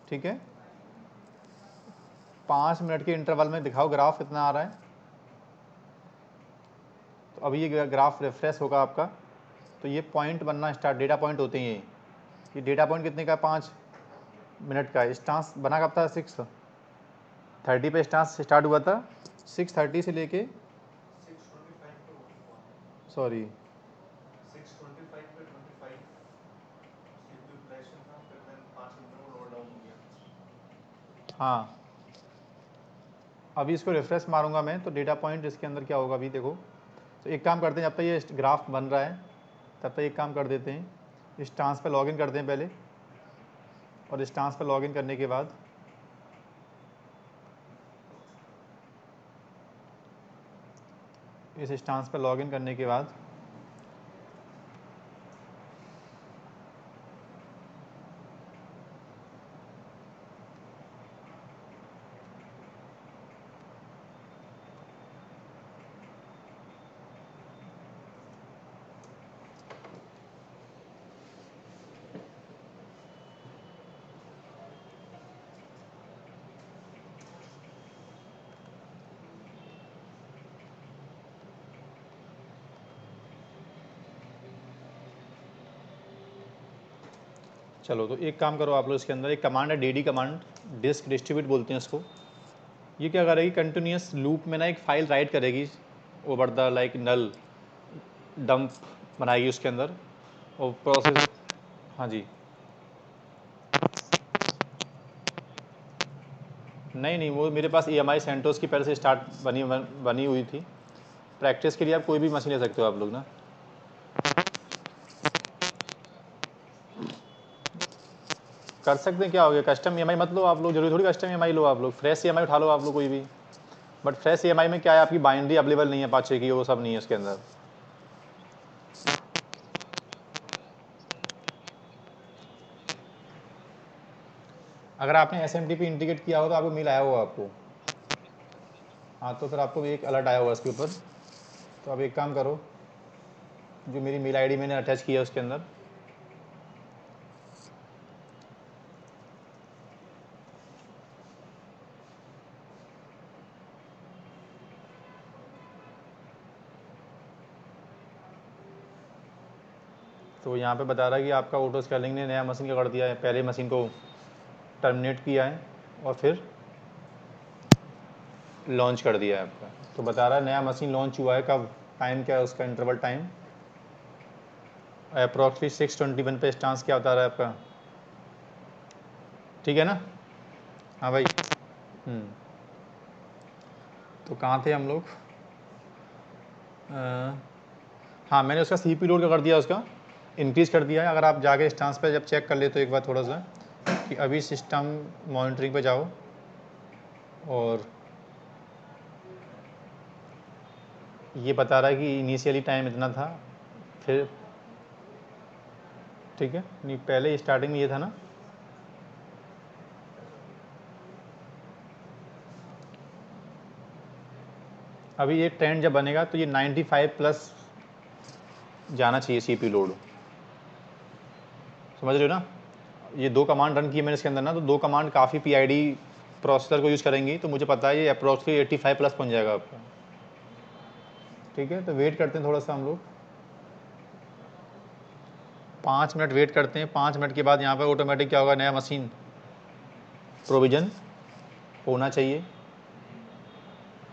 ठीक है। 5 मिनट के इंटरवल में दिखाओ ग्राफ कितना आ रहा है। तो अभी ये ग्राफ रिफ्रेश होगा आपका, तो ये पॉइंट बनना स्टार्ट, डेटा पॉइंट होते हैं ये डेटा पॉइंट कितने का, 5 मिनट का। स्टांस बना कब था, 6:30 पे स्टांस स्टार्ट हुआ था, 6:30 से लेके, 6:25 पे हुआ है। सॉरी 6:25 पे 25 सीपीयू फ्लैशिंग था, फिर देन 5 मिनट में लोड डाउन हो गया। हाँ, अभी इसको रिफ्रेश मारूंगा मैं तो डेटा पॉइंट इसके अंदर क्या होगा अभी देखो। तो एक काम करते हैं, जब तक ये ग्राफ बन रहा है तब तक एक काम कर देते हैं, स्टांस पे लॉगिन करते हैं पहले, और स्टांस पे लॉगिन करने के बाद इस स्टांस पे लॉगिन करने के बाद चलो, तो एक काम करो आप लोग, इसके अंदर एक कमांड है डेडी कमांड, डिस्क डिस्ट्रीब्यूट बोलते हैं इसको। ये क्या करेगी, कंटिन्यूस लूप में ना एक फाइल राइट करेगी over the like null dump बनाएगी उसके अंदर, और प्रोसेस, हाँ जी, नहीं नहीं, वो मेरे पास EMI सेंटोस की पहले से स्टार्ट बनी हुई थी। प्रैक्टिस के लिए आप कोई भी मशीन ले सकते हो आप लोग ना। कर सकते हैं, क्या हो गया, कस्टम EMI मत लो आप लोग, जरूरी थोड़ी कस्टम EMI लो आप लोग, फ्रेश EMI उठा लो आप लोग कोई भी। बट फ्रेश EMI में क्या है, आपकी बाइनरी अवेलेबल नहीं है अपाचे की, वो सब नहीं है उसके अंदर। अगर आपने SMTP इंटीग्रेट किया हो तो आपको मेल आया होगा आपको, हाँ, तो फिर आपको एक अलर्ट आया होगा इसके ऊपर तो अब एक काम करो, जो मेरी मेल आईडी मैंने अटैच किया है उसके अंदर तो यहाँ पे बता रहा है कि आपका ऑटो स्केलिंग ने नया मशीन क्या कर दिया है, पहले मशीन को टर्मिनेट किया है और फिर लॉन्च कर दिया है आपका। तो बता रहा है नया मशीन लॉन्च हुआ है कब, टाइम क्या है उसका, इंटरवल टाइम अप्रॉक्सिमेटली 6:21 पे स्टांस क्या बता रहा है आपका, ठीक है ना। हाँ भाई। तो कहाँ थे हम लोग। हाँ, मैंने उसका सीपी लोड कर दिया, उसका इंक्रीज़ कर दिया है। अगर आप जाके स्टांस पे जब चेक कर ले तो एक बार थोड़ा सा कि अभी सिस्टम मॉनिटरिंग पे जाओ और ये बता रहा है कि इनिशियली टाइम इतना था, फिर ठीक है, नहीं पहले स्टार्टिंग में ये था ना, अभी ये ट्रेंड जब बनेगा तो ये 95 प्लस जाना चाहिए सीपी लोड, समझ रहे हो ना। ये 2 कमांड रन किए मैंने इसके अंदर ना, तो 2 कमांड काफ़ी पीआईडी प्रोसेसर को यूज़ करेंगी, तो मुझे पता है ये अप्रॉक्सिमेटली 85 प्लस पहुँच जाएगा आपका। ठीक है, तो वेट करते हैं थोड़ा सा हम लोग, 5 मिनट वेट करते हैं। 5 मिनट के बाद यहाँ पर ऑटोमेटिक क्या होगा, नया मशीन प्रोविज़न होना चाहिए।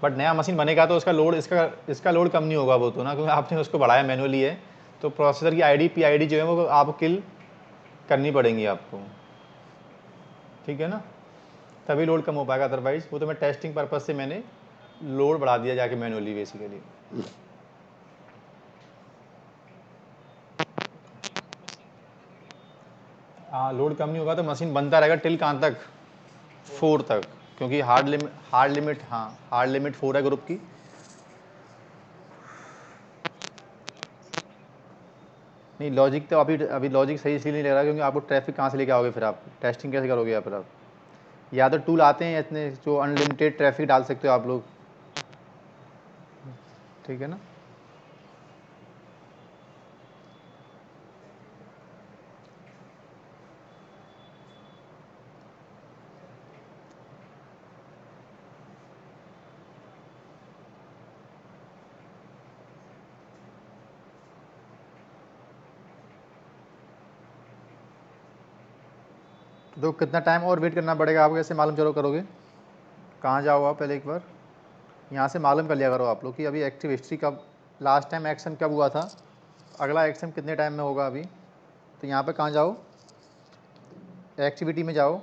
बट नया मशीन बनेगा तो उसका लोड, इसका लोड कम नहीं होगा वो तो ना, क्योंकि आपने उसको बढ़ाया मैनुअली है, तो प्रोसेसर की आईडी पीआईडी जो है वो आपको किल करनी पड़ेंगी आपको, ठीक है ना, तभी लोड कम हो पाएगा। अदरवाइज वो तो मैं टेस्टिंग पर्पज़ से मैंने लोड बढ़ा दिया जाके मैनुअली बेसिकली। हाँ, लोड कम नहीं होगा तो मशीन बनता रहेगा टिल कहाँ तक, 4 तक, क्योंकि हार्ड लिमिट 4 है ग्रुप की। नहीं, लॉजिक तो अभी लॉजिक सही इसलिए नहीं ले रहा क्योंकि आपको ट्रैफिक कहाँ से लेके आओगे, फिर आप टेस्टिंग कैसे करोगे, या फिर आप या तो टूल आते हैं इतने जो अनलिमिटेड ट्रैफिक डाल सकते हो आप लोग, ठीक है ना। तो कितना टाइम और वेट करना पड़ेगा आपको, कैसे मालूम चलो करोगे, कहाँ जाओ आप पहले एक बार यहाँ से मालूम कर लिया करो आप लोग कि अभी एक्टिव हिस्ट्री कब, लास्ट टाइम एक्शन कब हुआ था, अगला एक्शन कितने टाइम में होगा अभी। तो यहाँ पे कहाँ जाओ, एक्टिविटी में जाओ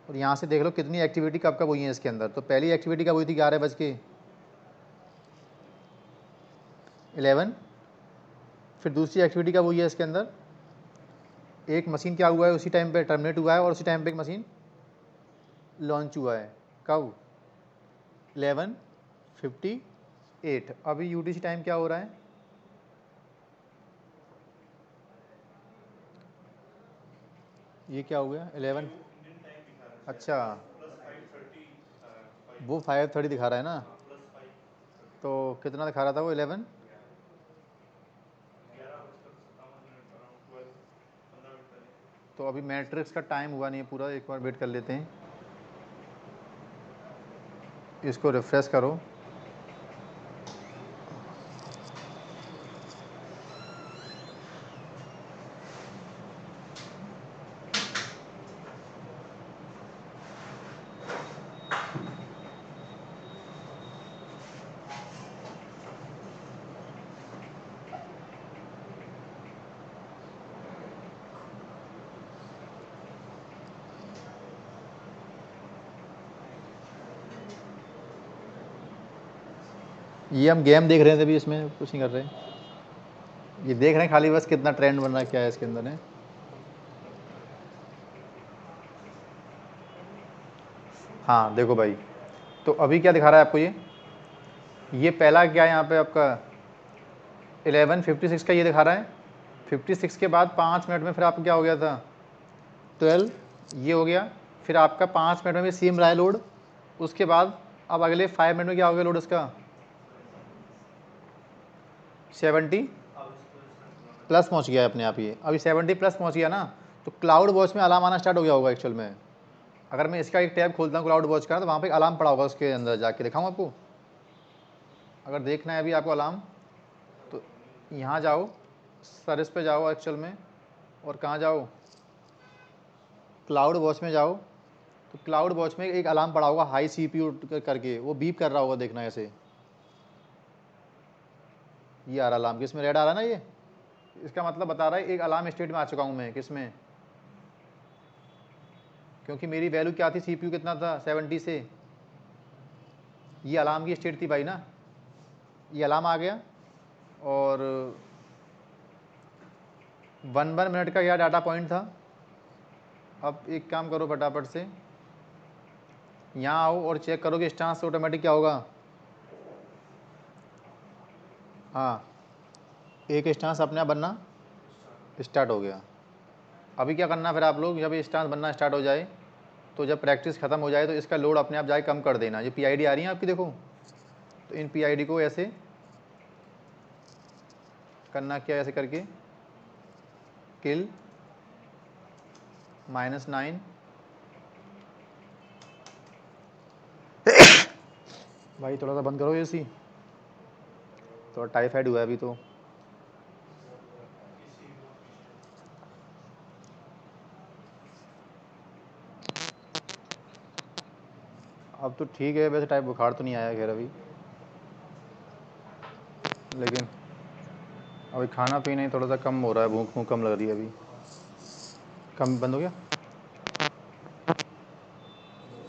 और यहाँ से देख लो कितनी एक्टिविटी कब कब हुई है इसके अंदर। तो पहली एक्टिविटी कब हुई थी, 11:11। फिर दूसरी एक्टिविटी कब हुई है इसके अंदर, एक मशीन क्या हुआ है उसी टाइम पे टर्मिनेट हुआ है और उसी टाइम पे एक मशीन लॉन्च हुआ है, कब, 11:58। अभी यूटीसी टाइम क्या हो रहा है, ये क्या हो गया 11, इंडियन टाइम दिखा रहा है शायद, अच्छा प्लस 5:30 वो 5:30 दिखा रहा है ना, प्लस 5:30 तो कितना दिखा रहा था वो 11, 11:57 अराउंड 12, 15 मिनट पहले। तो अभी मैट्रिक्स का टाइम हुआ नहीं है पूरा, एक बार वेट कर लेते हैं, इसको रिफ्रेश करो। ये हम गेम देख रहे थे अभी, इसमें कुछ नहीं कर रहे, ये देख रहे हैं खाली बस कितना ट्रेंड बन रहा है, क्या है इसके अंदर है। हाँ देखो भाई, तो अभी क्या दिखा रहा है आपको, ये पहला क्या है यहाँ पे आपका 11:56 का ये दिखा रहा है, 56 के बाद 5 मिनट में फिर आपको क्या हो गया था 12, ये हो गया, फिर आपका 5 मिनट में भी सेम रहा है लोड, उसके बाद अब अगले 5 मिनट में क्या हो गया लोड इसका 70 अब इसको इसमें प्लस पहुंच गया है अपने आप, ये अभी 70 प्लस पहुंच गया ना, तो क्लाउड वॉच में अलार्म आना स्टार्ट हो गया होगा एक्चुअल में। अगर मैं इसका एक टैब खोलता हूँ क्लाउड वॉच का, तो वहाँ पे अलार्म पड़ा होगा, उसके अंदर जाके दिखाऊँ आपको। अगर देखना है अभी आपको अलार्म, तो यहाँ जाओ, सर्विस पे जाओ एक्चुअल में, और कहाँ जाओ, क्लाउड वॉच में जाओ। तो क्लाउड वॉच में एक अलार्म पड़ा होगा हाई CPU करके, वो बीप कर रहा होगा, देखना ऐसे, ये आ रहा अलार्म, किसमें रेड आ रहा है ना, ये इसका मतलब बता रहा है एक अलार्म स्टेट में आ चुका हूँ मैं, किसमें, क्योंकि मेरी वैल्यू क्या थी, CPU कितना था 70 से, ये अलार्म की स्टेट थी भाई ना, ये अलार्म आ गया। और 1 मिनट का यह डाटा पॉइंट था। अब एक काम करो फटाफट से, यहाँ आओ और चेक करो कि स्टांस ऑटोमेटिक क्या होगा। हाँ, एक स्टांस अपने आप बनना स्टार्ट हो गया। अभी क्या करना फिर आप लोग, जब ये स्टांस बनना स्टार्ट हो जाए, तो जब प्रैक्टिस खत्म हो जाए, तो इसका लोड अपने आप जाए कम कर देना। ये PID आ रही है आपकी, देखो, तो इन PID को ऐसे करना, क्या ऐसे करके, किल -9, भाई थोड़ा सा बंद करो AC, थोड़ा टाइफाइड हुआ है अभी तो। अब तो ठीक है वैसे, टाइप बुखार तो नहीं आया खैर अभी, लेकिन अभी खाना पीना ही थोड़ा सा कम हो रहा है, भूख भूख कम लग रही है अभी। कम बंद हो गया,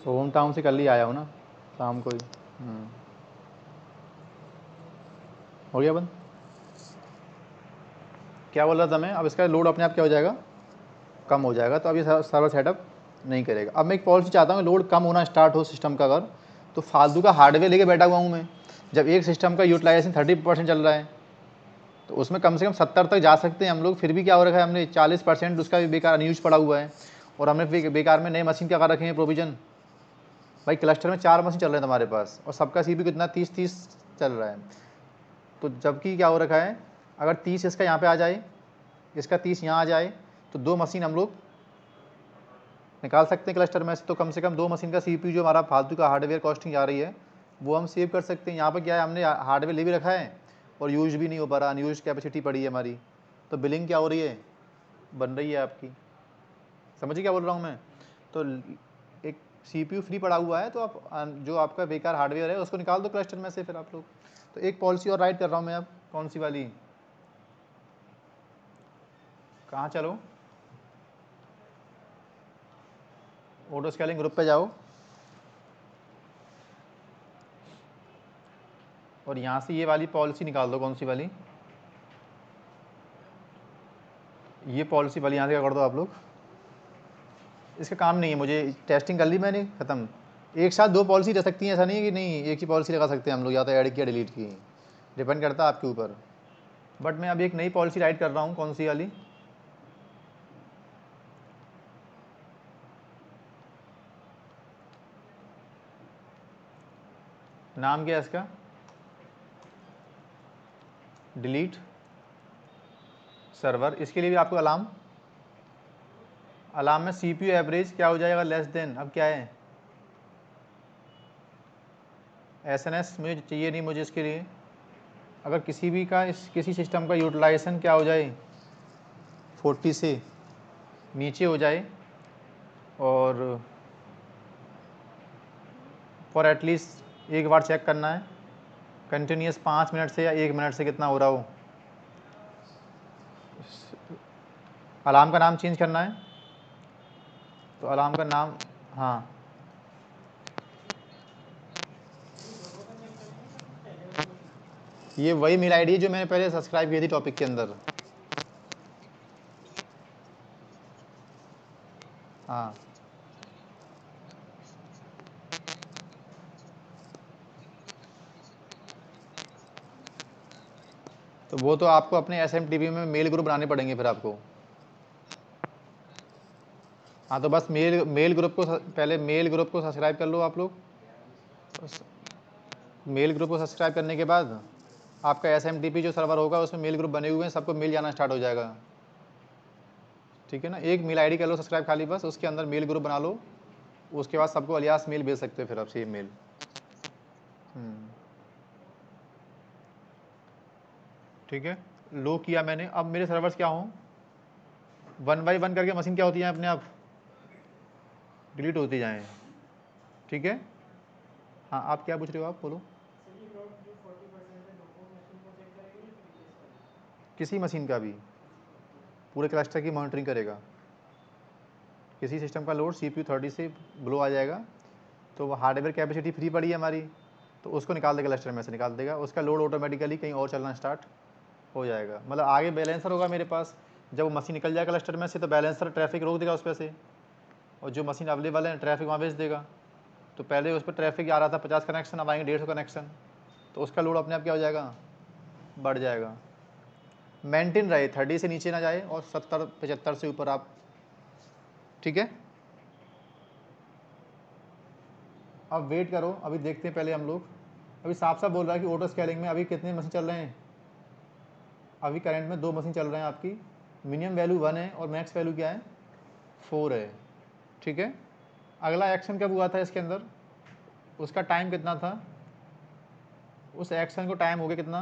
होम टाउन से कल ही आया हूँ ना, शाम को ही। हो गया बंद। क्या बोल रहा था मैं, अब इसका लोड अपने आप क्या हो जाएगा, कम हो जाएगा, तो अब ये सर्वर सेटअप नहीं करेगा। अब मैं एक पॉलिसी चाहता हूँ, लोड कम होना स्टार्ट हो सिस्टम का, अगर तो फालतू का हार्डवेयर लेके बैठा हुआ हूँ मैं। जब एक सिस्टम का यूटिलाइजेशन 30% चल रहा है, तो उसमें कम से कम 70 तक जा सकते हैं हम लोग, फिर भी क्या हो रखा है हमने 40% उसका भी बेकार अनयूज पड़ा हुआ है। और हमने बेकार में नए मशीन क्या कर रखे हैं प्रोविजन। भाई क्लस्टर में 4 मशीन चल रहे हैं तुम्हारे पास, और सबका CPU कितना 30 चल रहा है। तो जबकि क्या हो रखा है, अगर 30 इसका यहाँ पे आ जाए, इसका 30 यहाँ आ जाए, तो 2 मशीन हम लोग निकाल सकते हैं क्लस्टर में से। तो कम से कम 2 मशीन का CPU जो हमारा फालतू का हार्डवेयर कॉस्टिंग आ रही है, वो हम सेव कर सकते हैं। यहाँ पर क्या है, हमने हार्डवेयर ले भी रखा है और यूज भी नहीं हो पा रहा, अनयूज कैपेसिटी पड़ी है हमारी, तो बिलिंग क्या हो रही है, बन रही है आपकी। समझिए क्या बोल रहा हूँ मैं। तो एक CPU फ्री पड़ा हुआ है, तो आप जो आपका बेकार हार्डवेयर है उसको निकाल दो क्लस्टर में से फिर आप लोग। तो एक पॉलिसी और राइट कर रहा हूँ मैं, अब कौन सी वाली, कहाँ चलो, ऑटो स्केलिंग ग्रुप पे जाओ, और यहाँ से ये वाली पॉलिसी निकाल दो। कौन सी वाली, ये पॉलिसी वाली यहाँ से क्या कर दो आप लोग। इसका काम नहीं है, मुझे टेस्टिंग कर ली मैंने, ख़त्म। एक साथ 2 पॉलिसी रह सकती हैं, ऐसा नहीं है कि नहीं एक ही पॉलिसी लगा सकते हैं हम लोग, या तो ऐड की या डिलीट की, डिपेंड करता है आपके ऊपर। बट मैं अभी एक नई पॉलिसी राइट कर रहा हूँ। कौन सी वाली, नाम क्या है इसका, डिलीट सर्वर। इसके लिए भी आपको अलार्म में CPU एवरेज क्या हो जाएगा, लेस देन, अब क्या है SNS मुझे चाहिए नहीं। मुझे इसके लिए अगर किसी भी का किसी सिस्टम का यूटिलाइजेशन क्या हो जाए 40 से नीचे हो जाए, और फॉर एटलीस्ट एक बार चेक करना है कंटिन्यूस 5 मिनट से या 1 मिनट से कितना हो रहा हो। अलार्म का नाम चेंज करना है, तो अलार्म का नाम, हाँ ये वही मेल आईडी है जो मैंने पहले सब्सक्राइब की थी टॉपिक के अंदर। हाँ, तो वो तो आपको अपने SMTP में मेल ग्रुप बनाने पड़ेंगे फिर आपको। हाँ, तो बस मेल ग्रुप को पहले मेल ग्रुप को सब्सक्राइब कर लो आप लोग। मेल ग्रुप को सब्सक्राइब करने के बाद आपका SMTP जो सर्वर होगा उसमें मेल ग्रुप बने हुए हैं, सबको मेल जाना स्टार्ट हो जाएगा। ठीक है ना, एक मेल आईडी कर लो सब्सक्राइब खाली, बस उसके अंदर मेल ग्रुप बना लो, उसके बाद सबको अलियास मेल भेज सकते हो फिर आप सेम मेल। ठीक है, लो किया मैंने। अब मेरे सर्वर्स क्या हों, 1 बाई 1 करके मशीन क्या होती है अपने आप डिलीट होती जाएं। ठीक है, हाँ आप क्या पूछ रहे हो, आप बोलो। किसी मशीन का भी, पूरे क्लस्टर की मॉनिटरिंग करेगा। किसी सिस्टम का लोड CPU 30 से बिलो आ जाएगा तो वो हार्डवेयर कैपेसिटी फ्री पड़ी है हमारी, तो उसको निकाल देगा, क्लस्टर में से निकाल देगा, उसका लोड ऑटोमेटिकली कहीं और चलना स्टार्ट हो जाएगा। मतलब आगे बैलेंसर होगा मेरे पास, जब वो मशीन निकल जाएगा क्लस्टर में से तो बैलेंसर ट्रैफिक रोक देगा उस पर से, और जो मशीन अवेलेबल है ट्रैफिक वहाँ भेज देगा। तो पहले उस पर ट्रैफिक आ रहा था 50 कनेक्शन, अब आएंगे 150 कनेक्शन, तो उसका लोड अपने आप क्या हो जाएगा, बढ़ जाएगा। मेंटेन रहे, 30 से नीचे ना जाए और 70-75 से ऊपर आप। ठीक है, अब वेट करो, अभी देखते हैं पहले हम लोग। अभी साफ साफ बोल रहा है कि ऑटो स्केलिंग में अभी कितने मशीन चल रहे हैं, अभी करंट में 2 मशीन चल रहे हैं आपकी, मिनिमम वैल्यू 1 है और मैक्स वैल्यू क्या है 4 है। ठीक है, अगला एक्शन कब हुआ था इसके अंदर, उसका टाइम कितना था, उस एक्शन को टाइम हो गया कितना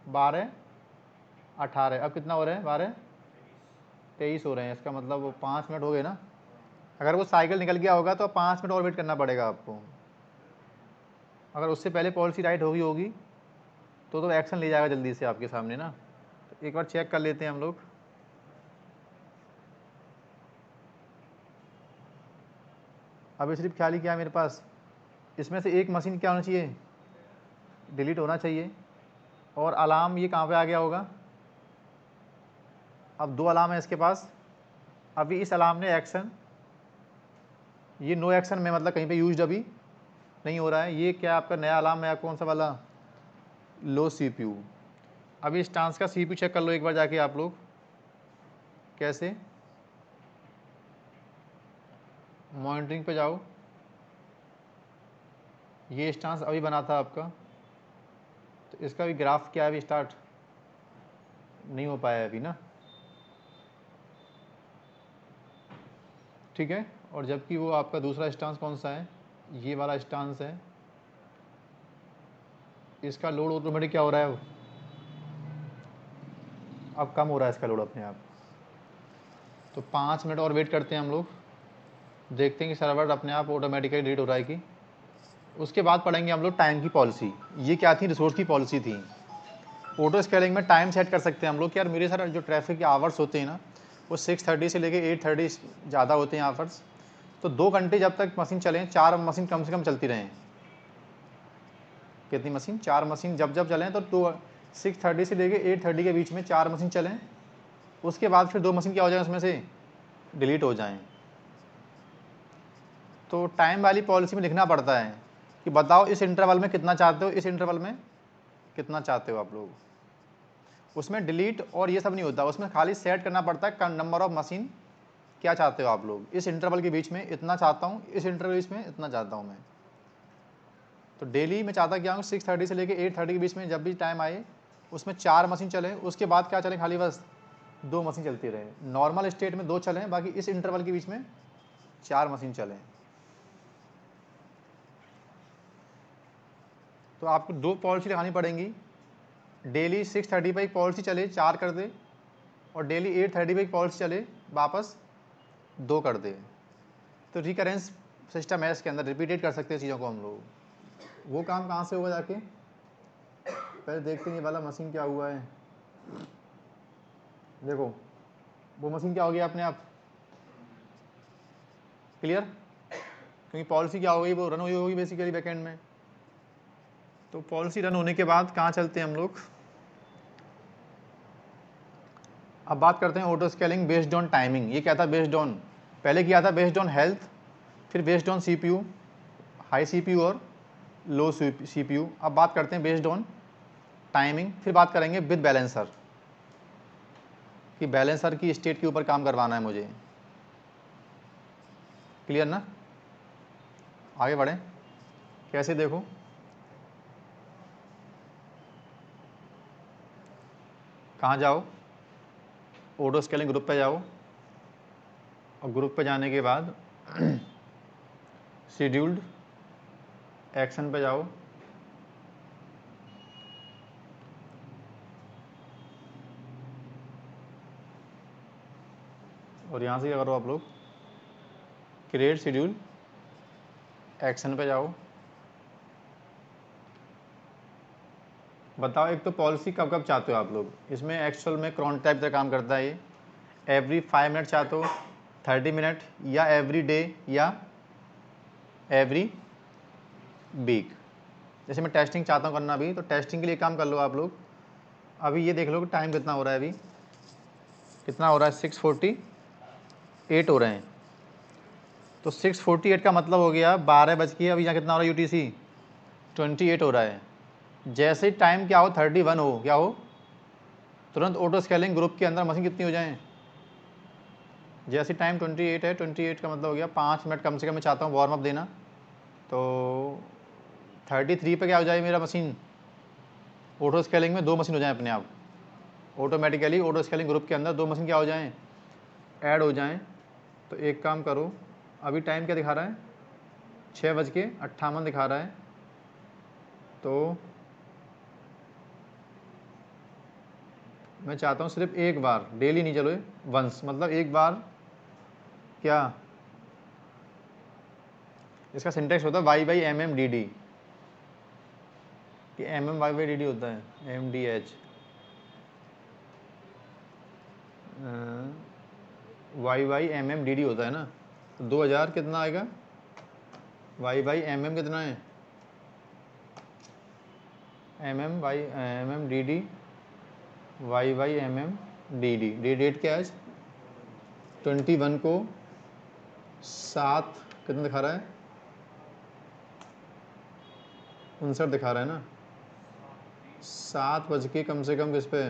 12-18, अब कितना हो रहा है 12-23 हो रहे हैं, इसका मतलब वो 5 मिनट हो गए ना। अगर वो साइकिल निकल गया होगा तो 5 मिनट और वेट करना पड़ेगा आपको। अगर उससे पहले पॉलिसी राइट होगी तो एक्शन ले जाएगा जल्दी से आपके सामने ना। तो एक बार चेक कर लेते हैं हम लोग। अभी सिर्फ ख्याल ही क्या है मेरे पास, इसमें से एक मशीन क्या होना चाहिए, डिलीट होना चाहिए, और अलार्म ये कहाँ पे आ गया होगा, अब 2 अलार्म है इसके पास। अभी इस अलार्म ने एक्शन, ये नो एक्शन में मतलब कहीं पे यूज्ड अभी नहीं हो रहा है, ये क्या आपका नया अलार्म है, कौन सा वाला, लो CPU। अभी इस ट्रांस का CPU चेक कर लो एक बार जाके आप लोग। कैसे, मॉनिटरिंग पे जाओ, ये स्टांस अभी बना था आपका, तो इसका भी ग्राफ क्या है, अभी स्टार्ट नहीं हो पाया है अभी ना। ठीक है, और जबकि वो आपका दूसरा स्टांस कौन सा है, ये वाला स्टांस है, इसका लोड ऑटोमेटिक क्या हो रहा है, अब कम हो रहा है इसका लोड अपने आप। तो 5 मिनट और वेट करते हैं हम लोग, देखते हैं कि सर्वर अपने आप ऑटोमेटिकली डिलीट हो रहा है कि। उसके बाद पढ़ेंगे हम लोग टाइम की पॉलिसी, ये क्या थी, रिसोर्स की पॉलिसी थी। ऑटो स्केलिंग में टाइम सेट कर सकते हैं हम लोग कि यार मेरे सारे जो ट्रैफिक के आवर्स होते हैं ना वो 6:30 से लेके 8:30 ज़्यादा होते हैं आवर्स, तो 2 घंटे जब तक मशीन चलें, 4 मशीन कम से कम चलती रहें। कितनी मशीन, 4 मशीन जब जब चलें, तो 6:30 से लेके 8:30 के बीच में 4 मशीन चलें, उसके बाद फिर 2 मशीन क्या हो जाए उसमें से डिलीट हो जाएं। तो टाइम वाली पॉलिसी में लिखना पड़ता है कि बताओ इस इंटरवल में कितना चाहते हो, इस इंटरवल में कितना चाहते हो आप लोग। उसमें डिलीट और ये सब नहीं होता, उसमें खाली सेट करना पड़ता है नंबर ऑफ मशीन क्या चाहते हो आप लोग, इस इंटरवल के बीच में इतना चाहता हूँ, इस इंटरवल के बीच में इतना चाहता हूँ मैं। तो डेली मैं चाहता क्या हूँ 6:30 से लेके 8:30 के बीच में जब भी टाइम आए उसमें 4 मशीन चले, उसके बाद क्या चले, खाली बस 2 मशीन चलती रहे। नॉर्मल स्टेट में 2 चलें, बाकी इस इंटरवल के बीच में 4 मशीन चलें। तो आपको 2 पॉलिसी लगानी पड़ेंगी, डेली 6:30 पर एक पॉलिसी चले 4 कर दे, और डेली 8:30 पर एक पॉलिसी चले वापस 2 कर दे। तो रिकरेंस सिस्टम है इसके अंदर, रिपीटेड कर सकते हैं चीज़ों को हम लोग। वो काम कहाँ से होगा जाके, पहले देखते हैं ये वाला मशीन क्या हुआ है। देखो वो मशीन क्या हो गया अपने आप क्लियर, क्योंकि पॉलिसी क्या हो गई, वो रन हुई होगी बेसिकली बैकएंड में। तो पॉलिसी रन होने के बाद कहाँ चलते हैं हम लोग, अब बात करते हैं auto scaling based on timing. ये क्या था, बेस्ड ऑन, पहले किया था बेस्ड ऑन हेल्थ, फिर based on CPU, high CPU और लो CPU। अब बात करते हैं बेस्ड ऑन टाइमिंग, फिर बात करेंगे विद बैलेंसर, कि बैलेंसर की स्टेट के ऊपर काम करवाना है मुझे। क्लियर ना, आगे बढ़ें। कैसे, देखो कहाँ जाओ, ऑटो स्केलिंग ग्रुप पे जाओ, और ग्रुप पे जाने के बाद शेड्यूल्ड एक्शन पे जाओ, और यहाँ से क्या करो आप लोग, क्रिएट शेड्यूल एक्शन पे जाओ। बताओ एक तो पॉलिसी कब कब चाहते हो आप लोग, इसमें एक्चुअल में क्रॉन टाइप का काम करता है ये, एवरी 5 मिनट चाहते हो, 30 मिनट, या एवरी डे, या एवरी वीक। जैसे मैं टेस्टिंग चाहता हूँ करना भी, तो टेस्टिंग के लिए काम कर लो आप लोग। अभी ये देख लो कि टाइम कितना हो रहा है, अभी कितना हो रहा है, 6:48 हो रहे हैं। तो 6:48 का मतलब हो गया 12 बज के, अभी यहाँ कितना हो रहा है UTC 28 हो रहा है। जैसे ही टाइम क्या हो 31 हो, क्या हो, तुरंत ऑटो स्केलिंग ग्रुप के अंदर मशीन कितनी हो जाए, जैसे टाइम 28 है, 28 का मतलब हो गया 5 मिनट कम से कम मैं चाहता हूँ वार्म अप देना, तो 33 पे क्या हो जाए मेरा मशीन, ऑटो स्केलिंग में 2 मशीन हो जाए अपने आप ऑटोमेटिकली, ऑटो स्केलिंग ग्रुप के अंदर 2 मशीन क्या हो जाएं, ऐड हो जाएं। तो एक काम करो, अभी टाइम क्या दिखा रहा है, 6:58 दिखा रहा है। तो मैं चाहता हूँ सिर्फ एक बार, डेली नहीं, चलो वंस, मतलब एक बार क्या, इसका सिंटेक्स होता है Y/MM/DD, कि MM/Y/DD होता है, MDH Y/MM/DD होता है ना। तो 2000 कितना आएगा, Y/MM कितना है, MM/MM/DD, Y/MM/DD, डेट क्या है, 21 को 7 कितना दिखा रहा है, 59 दिखा रहा है ना। 7 बज के कम से कम किस पे,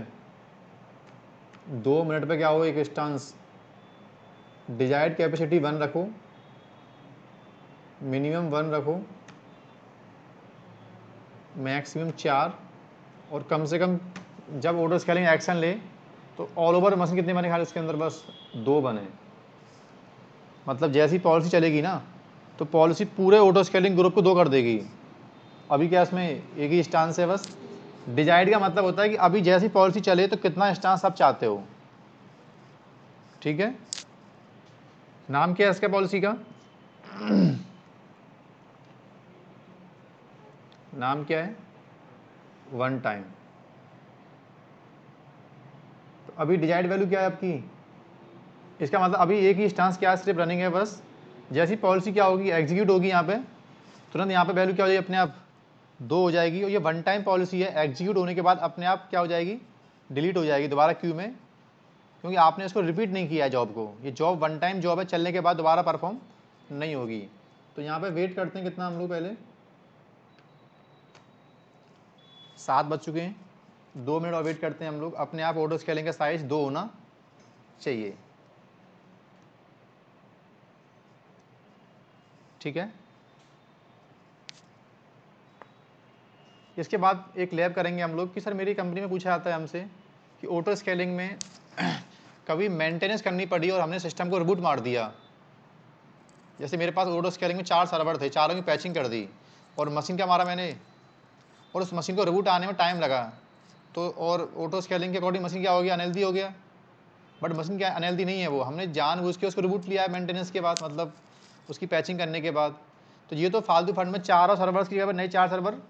2 मिनट पे क्या हो, एक स्टांस, डिजायर्ड कैपेसिटी 1 रखो, मिनिमम 1 रखो, मैक्सिमम 4, और कम से कम जब ऑटो स्केलिंग एक्शन ले तो ऑल ओवर मशीन कितने बने खाली उसके अंदर, बस 2 बने। मतलब जैसी पॉलिसी चलेगी ना, तो पॉलिसी पूरे ऑटो स्केलिंग ग्रुप को 2 कर देगी। अभी क्या इसमें एक ही स्टांस है बस। डिजायर्ड का मतलब होता है कि अभी जैसी पॉलिसी चले तो कितना स्टांस आप चाहते हो, ठीक है। नाम क्या है इसका पॉलिसी का, नाम क्या है, 1 टाइम। तो अभी डिजायर्ड वैल्यू क्या है आपकी, इसका मतलब अभी एक ही स्टांस क्या सिर्फ रनिंग है बस। जैसी पॉलिसी क्या होगी, एग्जीक्यूट होगी यहाँ पे, तुरंत यहाँ पे वैल्यू क्या हो जाएगी, अपने आप 2 हो जाएगी। और ये 1 टाइम पॉलिसी है, एग्जीक्यूट होने के बाद अपने आप क्या हो जाएगी, डिलीट हो जाएगी दोबारा क्यू में, क्योंकि आपने इसको रिपीट नहीं किया है जॉब को। ये जॉब 1 टाइम जॉब है, चलने के बाद दोबारा परफॉर्म नहीं होगी। तो यहाँ पे वेट करते हैं कितना हम लोग, पहले 7 बज चुके हैं, 2 मिनट और वेट करते हैं हम लोग। अपने आप ऑटो स्केलिंग का साइज 2 होना चाहिए, ठीक है। इसके बाद एक लैब करेंगे हम लोग कि सर मेरी कंपनी में पूछा जाता है हमसे कि ऑटो स्केलिंग में कभी मेंटेनेंस करनी पड़ी और हमने सिस्टम को रिबूट मार दिया। जैसे मेरे पास ऑटो स्केलिंग में 4 सर्वर थे, चारों की पैचिंग कर दी, और मशीन क्या मारा मैंने, और उस मशीन को रिबूट आने में टाइम लगा। तो और ऑटो स्केलिंग के अकॉर्डिंग मशीन क्या हो गया, अनहेल्दी हो गया। बट मशीन क्या अनहेल्दी नहीं है, वो हमने जानबूझ के उसको रिबूट लिया है मेंटेनेंस के बाद, मतलब उसकी पैचिंग करने के बाद। तो ये तो फालतू फंड में चारों सर्वर्स की जगह नए 4 सर्वर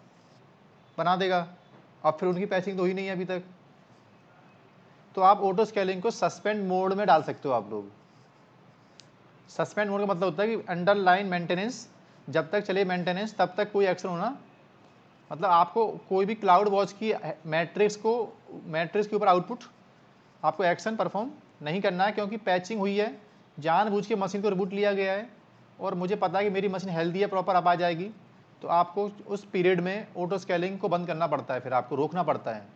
बना देगा, अब फिर उनकी पैचिंग तो ही नहीं है अभी तक। तो आप ऑटो स्केलिंग को सस्पेंड मोड में डाल सकते हो आप लोग। सस्पेंड मोड का मतलब होता है कि अंडरलाइन मेंटेनेंस, जब तक चले मेंटेनेंस तब तक कोई एक्शन होना, मतलब आपको कोई भी क्लाउड वॉच की मैट्रिक्स के ऊपर आउटपुट आपको एक्शन परफॉर्म नहीं करना है, क्योंकि पैचिंग हुई है, जानबूझ के मशीन को रिबूट लिया गया है, और मुझे पता है कि मेरी मशीन हेल्दी है, प्रॉपर अब आ जाएगी। तो आपको उस पीरियड में ऑटो स्केलिंग को बंद करना पड़ता है, फिर आपको रोकना पड़ता है।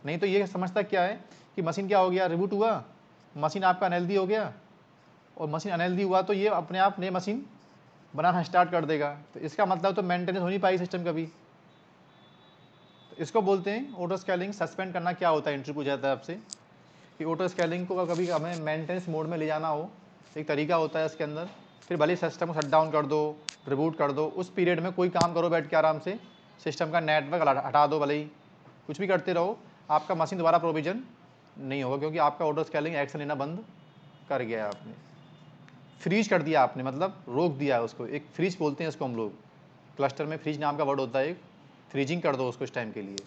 नहीं तो ये समझता क्या है कि मशीन क्या हो गया, रिबूट हुआ, मशीन आपका अनहेल्दी हो गया, और मशीन अनहेल्दी हुआ तो ये अपने आप नई मशीन बनाना स्टार्ट कर देगा। तो इसका मतलब तो मेंटेनेंस हो नहीं पाई सिस्टम कभी। तो इसको बोलते हैं ऑटो स्केलिंग। सस्पेंड करना क्या होता है, इंटरव्यू पूछा जाता है आपसे कि ऑटो स्केलिंग को कभी हमें मेंटेनेंस मोड में ले जाना हो, एक तरीका होता है इसके अंदर। फिर भले सिस्टम को शट डाउन कर दो, रिबूट कर दो, उस पीरियड में कोई काम करो बैठ के आराम से, सिस्टम का नेटवर्क हटा दो, भले ही कुछ भी करते रहो, आपका मशीन दोबारा प्रोविजन नहीं होगा, क्योंकि आपका ऑटो स्केलिंग एक्शन लेना बंद कर गया है आपने, फ्रीज कर दिया आपने, मतलब रोक दिया उसको। एक फ्रीज बोलते हैं इसको हम लोग, क्लस्टर में फ्रीज नाम का वर्ड होता है, एक फ्रीजिंग कर दो उसको इस टाइम के लिए।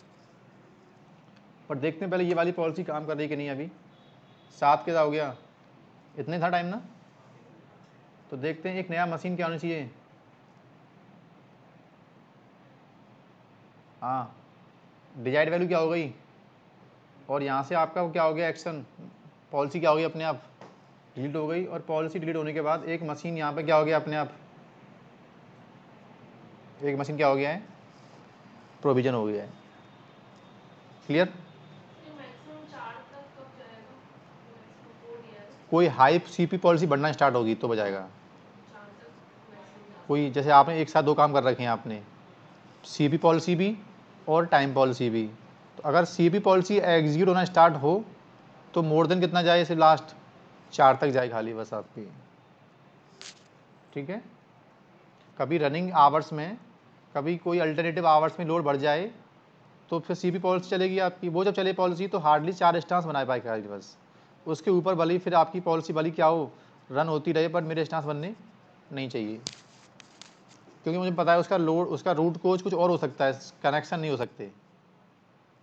पर देखते हैं पहले ये वाली पॉलिसी काम कर रही कि नहीं। अभी 7 क्या हो गया, इतने था टाइम ना, तो देखते हैं एक नया मशीन क्या होनी चाहिए। हाँ, डिजायर्ड वैल्यू क्या हो गई, और यहाँ से आपका क्या हो गया एक्शन, पॉलिसी क्या हो गई अपने आप डिलीट हो गई, और पॉलिसी डिलीट होने के बाद एक मशीन यहाँ पे क्या हो गया अपने आप, एक मशीन क्या हो गया है, प्रोविजन हो गया है। क्लियर। कोई हाई सीपी पॉलिसी बढ़ना स्टार्ट होगी तो बजाएगा। कोई जैसे आपने एक साथ 2 काम कर रखे हैं आपने, सीपी पॉलिसी भी और टाइम पॉलिसी भी, तो अगर सीपी पॉलिसी एग्जीक्यूट होना स्टार्ट हो तो मोर देन कितना जाए, सिर्फ लास्ट 4 तक जाए खाली बस आपकी। ठीक है। कभी रनिंग आवर्स में, कभी कोई अल्टरनेटिव आवर्स में लोड बढ़ जाए तो फिर सीपी पॉलिसी चलेगी आपकी। वो जब चले पॉलिसी तो हार्डली 4 स्टांस बना पाए खाली बस, उसके ऊपर भले फिर आपकी पॉलिसी भली क्या हो, रन होती रहे, पर मेरे स्टांस बनने नहीं चाहिए, क्योंकि मुझे पता है उसका लोड, उसका रूट कोच कुछ और हो सकता है, कनेक्शन नहीं हो सकते।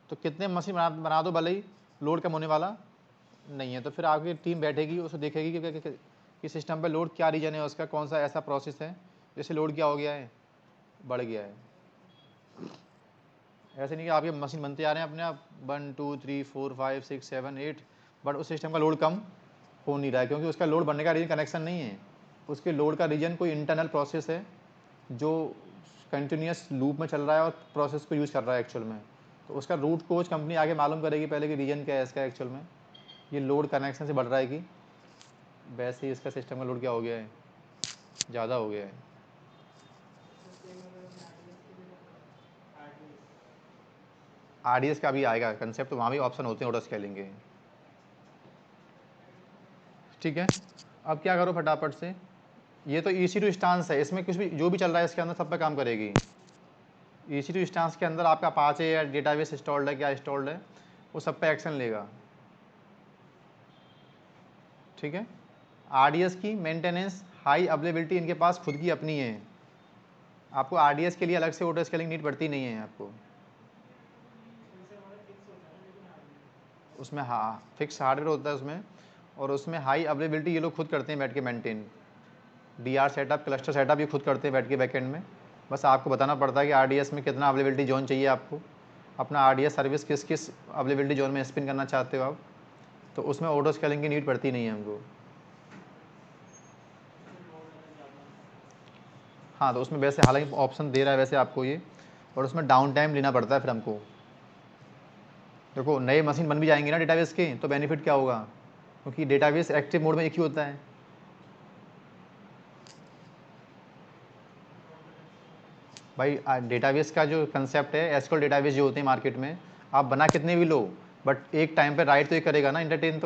तो कितने मशीन बना दो भले ही, लोड कम होने वाला नहीं है। तो फिर आपकी टीम बैठेगी, उसको देखेगी कि सिस्टम पे लोड क्या रीजन है उसका, कौन सा ऐसा प्रोसेस है जैसे लोड क्या हो गया है, बढ़ गया है। ऐसे नहीं कि आपके मशीन बनते जा रहे हैं अपने आप 1 2 3 4 5 6 7 8, बट उस सिस्टम का लोड कम हो नहीं रहा है, क्योंकि उसका लोड बढ़ने का रीजन कनेक्शन नहीं है, उसके लोड का रीजन कोई इंटरनल प्रोसेस है जो कंटिन्यूस लूप में चल रहा है और प्रोसेस को यूज़ कर रहा है एक्चुअल में। तो उसका रूट कोच कंपनी आगे मालूम करेगी पहले कि रीजन क्या है इसका एक्चुअल में, ये लोड कनेक्शन से बढ़ रहा है कि वैसे ही इसका सिस्टम का लोड क्या हो गया है, ज़्यादा हो गया है। आरडीएस का भी आएगा कंसेप्ट, वहाँ भी ऑप्शन होते हैं ऑटो स्केलिंग के। ठीक है। अब क्या करो फटाफट से, ये तो EC2 इंस्टांस है, इसमें कुछ भी जो भी चल रहा है इसके अंदर सब पे काम करेगी। EC2 इंस्टांस के अंदर आपका अपाचे या डेटाबेस इंस्टॉल्ड है, क्या इंस्टॉल्ड है, वो सब पे एक्शन लेगा। ठीक है। आरडीएस की मेंटेनेंस, हाई अवेलेबिलिटी इनके पास खुद की अपनी है, आपको आरडीएस के लिए अलग से ऑटो स्केलिंग नीड पड़ती नहीं है आपको। उसमें हाँ फिक्स हार्डवेयर होता है उसमें, और उसमें हाई अवेलेबिलिटी ये लोग खुद करते हैं बैठ के maintain, DR setup, cluster setup ये खुद करते हैं बैठ के बैकएंड में। बस आपको बताना पड़ता है कि आरडीएस में कितना अवेलेबिलिटी जोन चाहिए आपको, अपना आरडीएस सर्विस किस किस अवेलेबिलिटी जोन में स्पिन करना चाहते हो आप, तो उसमें ऑटो स्केलिंग की नीड पड़ती नहीं है हमको। हाँ, तो उसमें वैसे हालांकि ऑप्शन दे रहा है वैसे आपको ये, और उसमें डाउन टाइम लेना पड़ता है फिर हमको। देखो नए मशीन बन भी जाएंगे ना डेटाबेस के, तो बेनिफिट क्या होगा, क्योंकि डेटाबेस एक्टिव मोड में एक ही होता है। भाई डेटाबेस का जो कंसेप्ट है, एसक्यूएल डेटाबेस जो होते हैं मार्केट में, आप बना कितने भी लो, बट एक टाइम पे राइट तो एक करेगा ना, इंटरटेन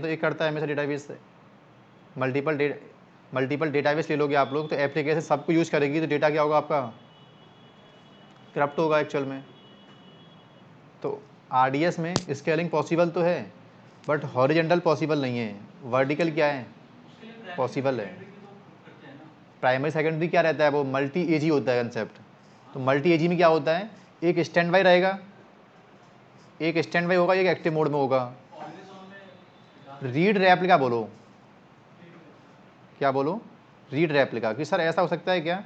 तो एक करता है हमेशा डेटाबेस। मल्टीपल डेटाबेस ले लोगे आप लोग तो एप्लीकेशन सबको यूज़ करेगी, तो डेटा क्या होगा आपका, करप्ट होगा एक्चुअल में। तो आरडीएस में स्केलिंग पॉसिबल तो है, बट हॉरिजेंटल पॉसिबल नहीं है, वर्टिकल क्या है पॉसिबल है। प्राइमरी सेकेंडरी क्या रहता है, वो मल्टी एजी होता है कंसेप्ट। तो मल्टी एजी में क्या होता है, एक स्टैंड बाई रहेगा, एक स्टैंड बाई होगा, एक एक्टिव मोड में होगा। रीड रेप्लिका बोलो, क्या बोलो, रीड रेप्लिका। कि सर ऐसा हो सकता है क्या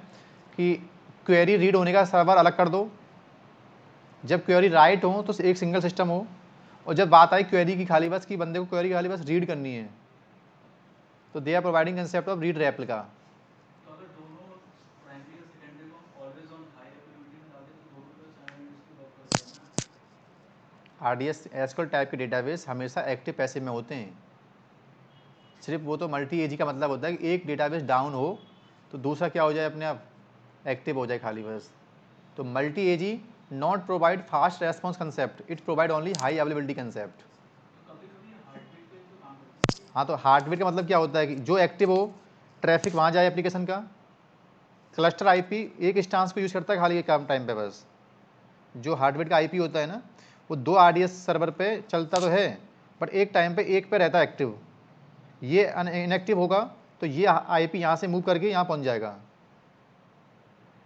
कि क्वेरी रीड होने का सर्वर अलग कर दो, जब क्वेरी राइट हो तो एक सिंगल सिस्टम हो, और जब बात आई क्वेरी की खाली बस, कि बंदे को क्वेरी खाली बस रीड करनी है, तो they are providing concept of read replica. RDS SQL type के डेटाबेस हमेशा एक्टिव पैसिव में होते हैं। सिर्फ वो तो मल्टी एजी का मतलब होता है कि एक डेटाबेस डाउन हो तो दूसरा क्या हो जाए, अपने आप एक्टिव हो जाए खाली बस। तो multi AG not provide fast response concept, it provide only high availability concept. हाँ, तो हार्टबीट का मतलब क्या होता है कि जो एक्टिव हो ट्रैफिक वहाँ जाए एप्लीकेशन का। क्लस्टर आईपी एक इंस्टेंस को यूज़ करता है खाली एक काम टाइम पे बस। जो हार्टबीट का आईपी होता है ना, वो 2 आरडीएस सर्वर पे चलता तो है, बट एक टाइम पे एक पे रहता है एक्टिव। ये इनएक्टिव होगा तो ये आईपी यहाँ से मूव करके यहाँ पहुँच जाएगा।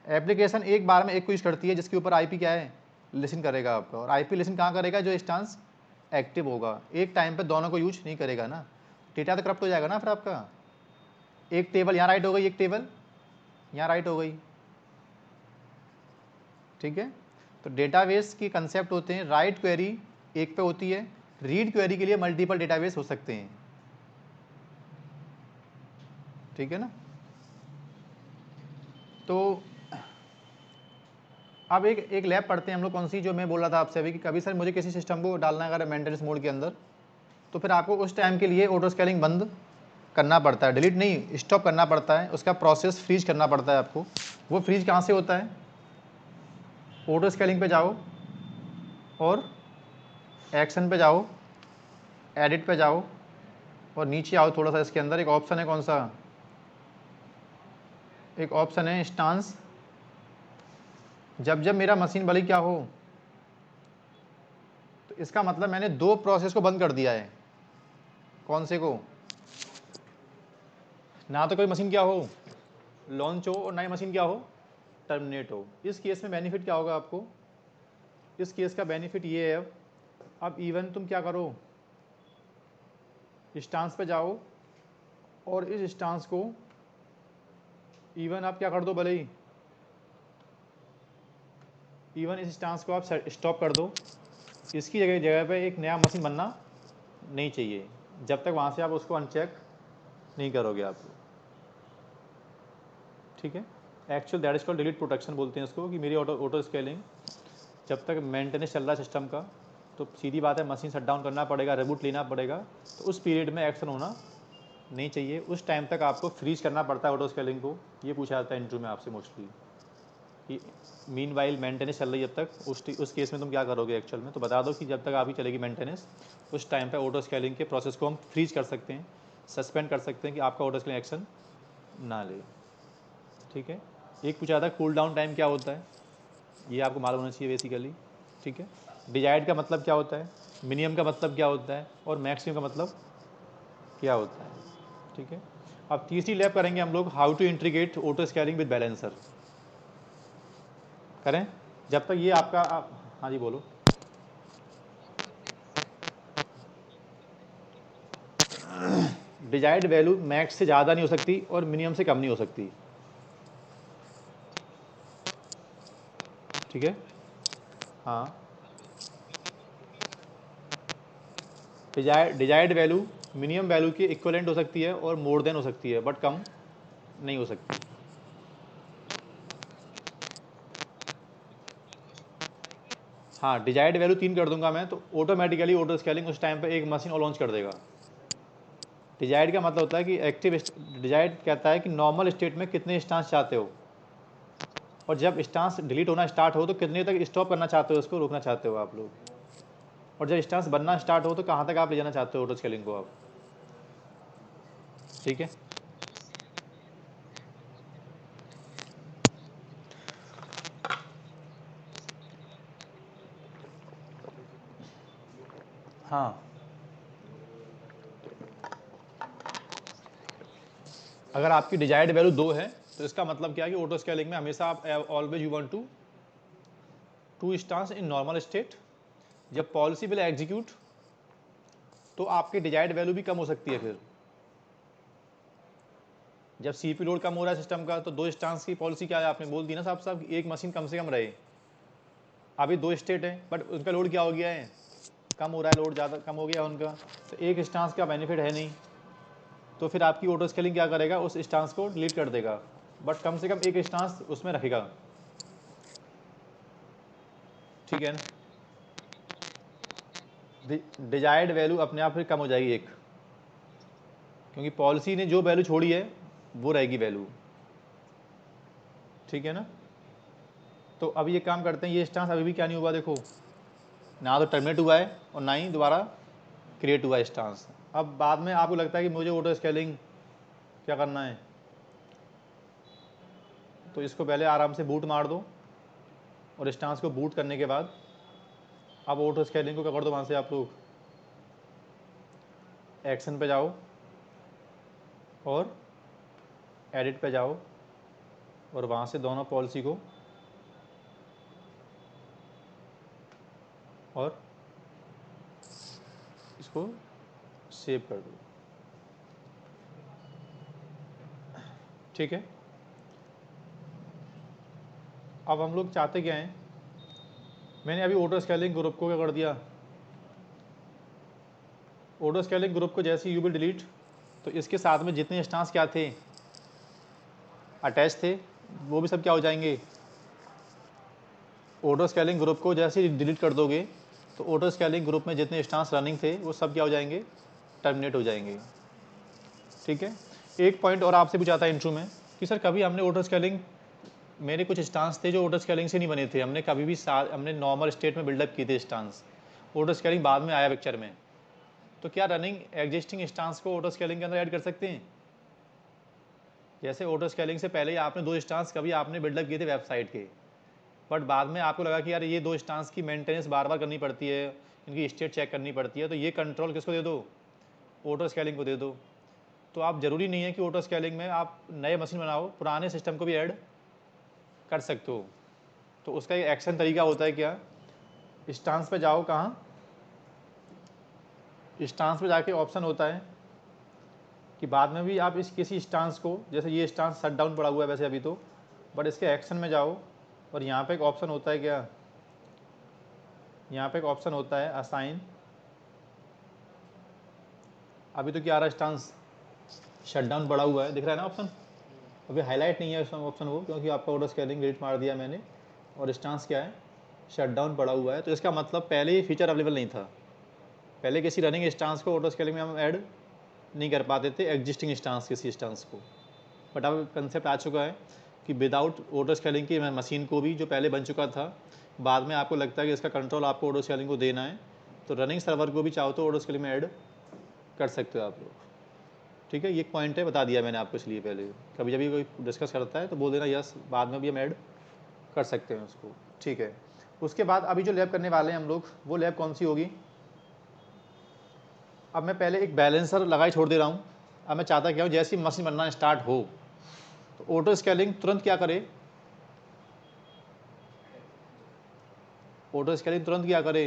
एप्लीकेशन एक बार में एक को यूज़ करती है जिसके ऊपर आईपी क्या है, लिसन करेगा आपका। और आईपी लिसन कहाँ करेगा, जो इंस्टेंस एक्टिव होगा। एक टाइम पे दोनों को यूज नहीं करेगा ना, डेटा तो करप्ट हो जाएगा ना फिर आपका। एक टेबल यहाँ राइट हो गई, एक टेबल यहाँ राइट हो गई, ठीक है। तो डेटाबेस की कंसेप्ट होते हैं, राइट क्वेरी एक पे होती है, रीड क्वेरी के लिए मल्टीपल डेटाबेस हो सकते हैं, ठीक है ना। तो अब एक लैब पढ़ते हैं हम लोग, कौन सी, जो मैं बोल रहा था आपसे अभी कि कभी सर मुझे किसी सिस्टम को डालना है अगर मेंटेनेंस मोड के अंदर, तो फिर आपको उस टाइम के लिए ऑटो स्केलिंग बंद करना पड़ता है, डिलीट नहीं, स्टॉप करना पड़ता है, उसका प्रोसेस फ्रीज करना पड़ता है आपको। वो फ्रीज कहाँ से होता है, ऑटो स्केलिंग पे जाओ और एक्शन पे जाओ, एडिट पे जाओ और नीचे आओ थोड़ा सा, इसके अंदर एक ऑप्शन है, कौन सा, एक ऑप्शन है इंस्टेंस। जब जब मेरा मशीन भले क्या हो, तो इसका मतलब मैंने 2 प्रोसेस को बंद कर दिया है। कौन से को, ना तो कोई मशीन क्या हो लॉन्च हो और ना ही मशीन क्या हो टर्मिनेट हो। इस केस में बेनिफिट क्या होगा आपको, इस केस का बेनिफिट ये है, अब इवन तुम क्या करो, इंस्टेंस पे जाओ और इस इंस्टेंस को इवन आप क्या कर दो, भले ही इवन इस इंस्टेंस को आप स्टॉप कर दो, इसकी जगह जगह पे एक नया मशीन बनना नहीं चाहिए जब तक वहाँ से आप उसको अनचेक नहीं करोगे आप, ठीक है। Actual that is called delete protection बोलते हैं इसको, कि मेरी ऑटो स्केलिंग जब तक मेंटेनेंस चल रहा है सिस्टम का, तो सीधी बात है मशीन शट डाउन करना पड़ेगा, रिबूट लेना पड़ेगा, तो उस पीरियड में एक्शन होना नहीं चाहिए। उस टाइम तक आपको फ्रीज करना पड़ता है ऑटो स्केलिंग को। ये पूछा जाता है इंटरव्यू में आपसे मोस्टली कि मीन वाइल मेंटेनेंस चल रही है जब तक, उस केस में तुम क्या करोगे एक्चुअल में, तो बता दो कि जब तक आपकी चलेगी मेंटेनेंस, उस टाइम पे ऑटो स्केलिंग के प्रोसेस को हम फ्रीज कर सकते हैं, सस्पेंड कर सकते हैं कि आपका ऑटो स्केलिंग एक्शन ना ले, ठीक है। एक पूछा था कूल डाउन टाइम क्या होता है, ये आपको मालूम होना चाहिए बेसिकली, ठीक है। डिजायर्ड का मतलब क्या होता है, मिनिमम का मतलब क्या होता है और मैक्सिमम का मतलब क्या होता है, ठीक है। अब तीसरी लैब करेंगे हम लोग, how to integrate auto scaling with balancer. करें जब तक ये आपका हाँ जी बोलो। डिजायर्ड वैल्यू मैक्स से ज़्यादा नहीं हो सकती और मिनिमम से कम नहीं हो सकती, ठीक है। हाँ, डिजायर्ड वैल्यू मिनिमम वैल्यू की इक्वलेंट हो सकती है और मोर देन हो सकती है, बट कम नहीं हो सकती। हाँ, डिजायर्ड वैल्यू 3 कर दूंगा मैं, तो ऑटोमेटिकली ऑटो स्केलिंग उस टाइम पे एक मशीन और लॉन्च कर देगा। डिजायर्ड का मतलब होता है कि एक्टिव, डिजायर्ड कहता है कि नॉर्मल स्टेट में कितने इंस्टेंस चाहते हो, और जब इंस्टेंस डिलीट होना स्टार्ट हो तो कितने तक स्टॉप करना चाहते हो, उसको रोकना चाहते हो आप लोग, और जब इंस्टेंस बनना स्टार्ट हो तो कहाँ तक आप ले जाना चाहते हो ऑटो स्केलिंग को आप, ठीक है। हाँ, अगर आपकी डिजायर्ड वैल्यू 2 है तो इसका मतलब क्या है कि ऑटो स्केलिंग में हमेशा आप always you want to instance in normal state. जब पॉलिसी विल एग्जीक्यूट तो आपकी डिजायर्ड वैल्यू भी कम हो सकती है। फिर जब सीपी लोड कम हो रहा है सिस्टम का, तो 2 इंस्टेंस की पॉलिसी क्या है, आपने बोल दी ना साहब साहब, एक मशीन कम से कम रहे। अभी 2 स्टेट है बट उनका लोड क्या हो गया है, कम हो रहा है, लोड ज़्यादा कम हो गया उनका, तो एक इंस्टेंस का बेनिफिट है नहीं, तो फिर आपकी ऑटो स्केलिंग क्या करेगा, उस इंस्टेंस को डिलीट कर देगा, बट कम से कम एक इंस्टेंस उसमें रखेगा, ठीक है ना। डिजायर्ड वैल्यू अपने आप फिर कम हो जाएगी एक, क्योंकि पॉलिसी ने जो वैल्यू छोड़ी है वो रहेगी वैल्यू, ठीक है ना। तो अब ये काम करते हैं, ये इंस्टेंस अभी भी क्या नहीं हुआ, देखो ना तो टर्मिनेट हुआ है और ना ही दोबारा क्रिएट हुआ इंस्टेंस। अब बाद में आपको लगता है कि मुझे ऑटो स्केलिंग क्या करना है, तो इसको पहले आराम से बूट मार दो और इंस्टेंस को बूट करने के बाद अब ऑटो स्केलिंग को क्या कर दो, वहाँ से आप लोग एक्शन पे जाओ और एडिट पे जाओ और वहाँ से दोनों पॉलिसी को और इसको सेव कर दो। ठीक है, अब हम लोग चाहते क्या हैं, मैंने अभी ऑटो स्केलिंग ग्रुप को क्या कर दिया, ऑटो स्केलिंग ग्रुप को जैसे यू विल डिलीट, तो इसके साथ में जितने इंस्टेंस क्या थे अटैच थे वो भी सब क्या हो जाएंगे। ऑटो स्केलिंग ग्रुप को जैसे ही डिलीट कर दोगे तो ऑटो स्केलिंग ग्रुप में जितने इंस्टेंस रनिंग थे वो सब क्या हो जाएंगे, टर्मिनेट हो जाएंगे। ठीक है, एक पॉइंट और आपसे पूछा था इंट्रो में कि सर कभी हमने ऑटो स्केलिंग, मेरे कुछ स्टांस थे जो ऑटो स्केलिंग से नहीं बने थे, हमने कभी भी हमने नॉर्मल स्टेट में बिल्डअप किए थे स्टांस, ऑटो स्केलिंग बाद में आया पिक्चर में, तो क्या रनिंग एग्जिस्टिंग स्टांस को ऑटो स्केलिंग के अंदर ऐड कर सकते हैं। जैसे ऑटो स्केलिंग से पहले ही आपने 2 स्टांस कभी आपने बिल्डअप किए थे वेबसाइट के, बट बाद में आपको लगा कि यार ये 2 स्टांस की मेंटेनेंस बार बार करनी पड़ती है, इनकी स्टेट चेक करनी पड़ती है, तो ये कंट्रोल किसको दे दो, ऑटो स्केलिंग को दे दो। तो आप ज़रूरी नहीं है कि ऑटो स्केलिंग में आप नए मशीन बनाओ, पुराने सिस्टम को भी ऐड कर सकते हो। तो उसका एक एक्शन तरीका होता है क्या, स्टांस पे जाओ, कहाँ स्टांस पे जाके ऑप्शन होता है कि बाद में भी आप इस किसी स्टांस को, जैसे ये स्टांस शट डाउन पड़ा हुआ है वैसे अभी तो, बट इसके एक्शन में जाओ और यहाँ पे एक ऑप्शन होता है क्या, यहाँ पे एक ऑप्शन होता है असाइन, अभी तो क्या आ रहा है, स्टांस शट डाउन पड़ा हुआ है, दिख रहा है ना ऑप्शन, अभी हाईलाइट नहीं है ऑप्शन वो, क्योंकि आपका ऑटो स्केलिंग डिलीट मार दिया मैंने, और स्टांस क्या है, शट डाउन पड़ा हुआ है। तो इसका मतलब पहले ही फीचर अवेलेबल नहीं था, पहले किसी रनिंग स्टांस को ऑटो स्केलिंग में हम ऐड नहीं कर पाते थे एग्जिस्टिंग स्टांस किसी स्टांस को, बट अब कंसेप्ट आ चुका है कि विदाउट ऑटो स्केलिंग की मशीन को भी जो पहले बन चुका था, बाद में आपको लगता है कि इसका कंट्रोल आपको ऑटो स्केलिंग को देना है, तो रनिंग सर्वर को भी चाहो तो ऑटो स्केलिंग में ऐड कर सकते हो आप लोग। ठीक है, ये एक पॉइंट है, बता दिया मैंने आपको इसलिए, पहले कभी जब कोई डिस्कस करता है तो बोल देना यस, बाद में भी हम ऐड कर सकते हैं उसको। ठीक है, उसके बाद अभी जो लैब करने वाले हैं हम लोग, वो लैब कौन सी होगी, अब मैं पहले एक बैलेंसर लगाई छोड़ दे रहा हूँ। अब मैं चाहता क्या हूँ, जैसी मशीन बनना स्टार्ट हो तो ऑटो स्केलिंग तुरंत क्या करे, ऑटो स्केलिंग तुरंत क्या करे,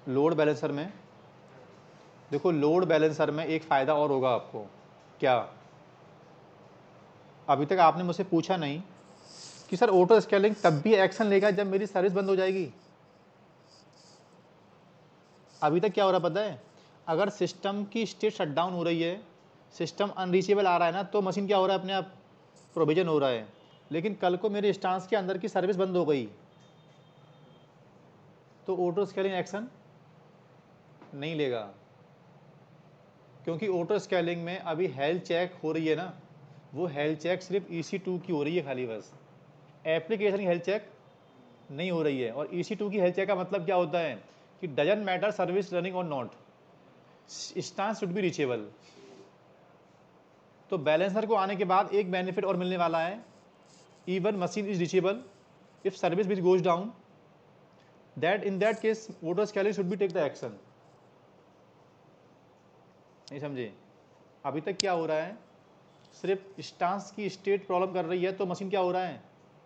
लोड बैलेंसर में, देखो लोड बैलेंसर में एक फ़ायदा और होगा आपको, क्या, अभी तक आपने मुझसे पूछा नहीं कि सर ऑटो स्केलिंग तब भी एक्शन लेगा जब मेरी सर्विस बंद हो जाएगी। अभी तक क्या हो रहा पता है, अगर सिस्टम की स्टेट शट डाउन हो रही है, सिस्टम अनरीचेबल आ रहा है ना, तो मशीन क्या हो रहा है, अपने आप प्रोविजन हो रहा है, लेकिन कल को मेरे स्टांस के अंदर की सर्विस बंद हो गई तो ऑटो स्केलिंग एक्शन नहीं लेगा, क्योंकि ऑटो स्केलिंग में अभी हेल्थ चेक हो रही है ना, वो हेल्थ चेक सिर्फ EC2 की हो रही है खाली, बस एप्लीकेशन की हेल्थ चेक नहीं हो रही है। और EC2 की हेल्थ चेक का मतलब क्या होता है कि डजंट मैटर सर्विस रनिंग और not, stance should be reachable. तो बैलेंसर को आने के बाद एक बेनिफिट और मिलने वाला है, even machine is reachable if service which goes down, that in that case auto scaling should be take the action. नहीं समझे, अभी तक क्या हो रहा है, सिर्फ स्टांस की स्टेट प्रॉब्लम कर रही है तो मशीन क्या हो रहा है,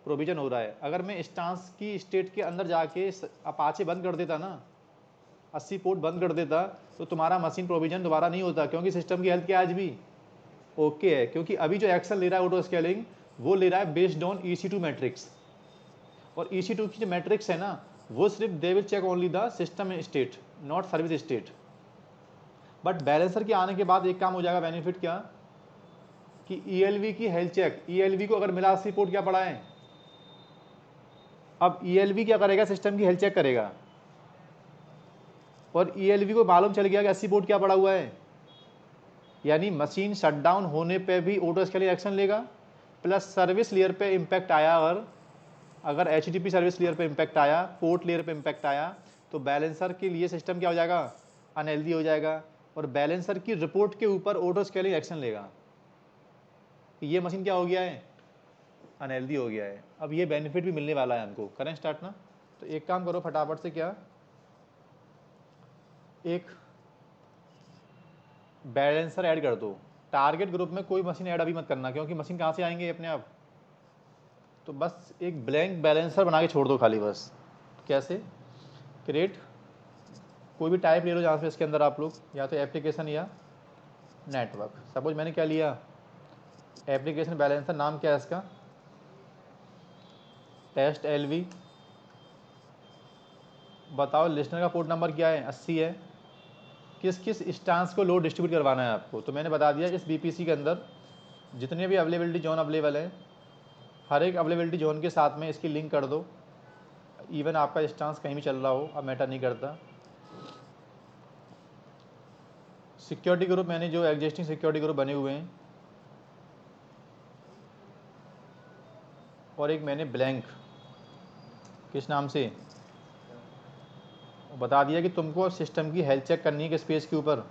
प्रोविजन हो रहा है। अगर मैं स्टांस की स्टेट के अंदर जाके अपाचे बंद कर देता ना, 80 पोर्ट बंद कर देता, तो तुम्हारा मशीन प्रोविजन दोबारा नहीं होता, क्योंकि सिस्टम की हेल्थ क्या आज भी ओके है। क्योंकि अभी जो एक्शन ले रहा है ऑटो स्केलिंग, वो ले रहा है बेस्ड ऑन EC2 मैट्रिक्स, और EC2 की जो मैट्रिक्स है ना, वो सिर्फ they will check only the system state not service state. But balancer के आने के बाद एक काम हो जाएगा, बेनिफिट क्या, कि ELV की हेल्थ चेक, ELV को अगर मिला 80 पोर्ट क्या पड़ा है, अब ELV क्या करेगा, सिस्टम की हेल्थ चेक करेगा, और ELV को मालूम चल गया कि 80 पोर्ट क्या पड़ा हुआ है, यानी मशीन शटडाउन होने पे भी ऑटो स्केलिंग एक्शन लेगा, प्लस सर्विस लेयर पे इम्पैक्ट आया, और अगर HTTP सर्विस लेयर पे इम्पैक्ट आया, पोर्ट लेयर पे इम्पैक्ट आया, तो बैलेंसर के लिए सिस्टम क्या हो जाएगा, अनहेल्दी हो जाएगा, और बैलेंसर की रिपोर्ट के ऊपर ऑटो स्केलिंग एक्शन लेगा। ये मशीन क्या हो गया है, अनहेल्दी हो गया है। अब ये बेनिफिट भी मिलने वाला है हमको। करें स्टार्ट ना। तो एक काम करो फटाफट से, क्या एक बैलेंसर ऐड कर दो। टारगेट ग्रुप में कोई मशीन ऐड अभी मत करना, क्योंकि मशीन कहाँ से आएंगे अपने आप। तो बस एक ब्लैंक बैलेंसर बना के छोड़ दो खाली बस। कैसे, क्रिएट कोई भी टाइप ले लो जहाँ से इसके अंदर आप लोग, या तो एप्लीकेशन या नेटवर्क। सपोज मैंने क्या लिया, एप्लीकेशन बैलेंसर, नाम क्या है इसका, टेस्ट LV। बताओ लिस्टनर का पोर्ट नंबर क्या है, 80 है। किस किस इंस्टेंस को लोड डिस्ट्रीब्यूट करवाना है आपको, तो मैंने बता दिया इस BPC के अंदर जितने भी अवेलेबिलिटी जोन अवेलेबल है, हर एक अवेलेबिलिटी जोन के साथ में इसकी लिंक कर दो। इवन आपका इंस्टेंस कहीं भी चल रहा हो, अब मैटर नहीं करता। सिक्योरिटी ग्रुप, मैंने जो एग्जिस्टिंग सिक्योरिटी ग्रुप बने हुए हैं, और एक मैंने ब्लैंक, किस नाम से, बता दिया कि तुमको सिस्टम की हेल्थ चेक करनी है किस पेज के ऊपर।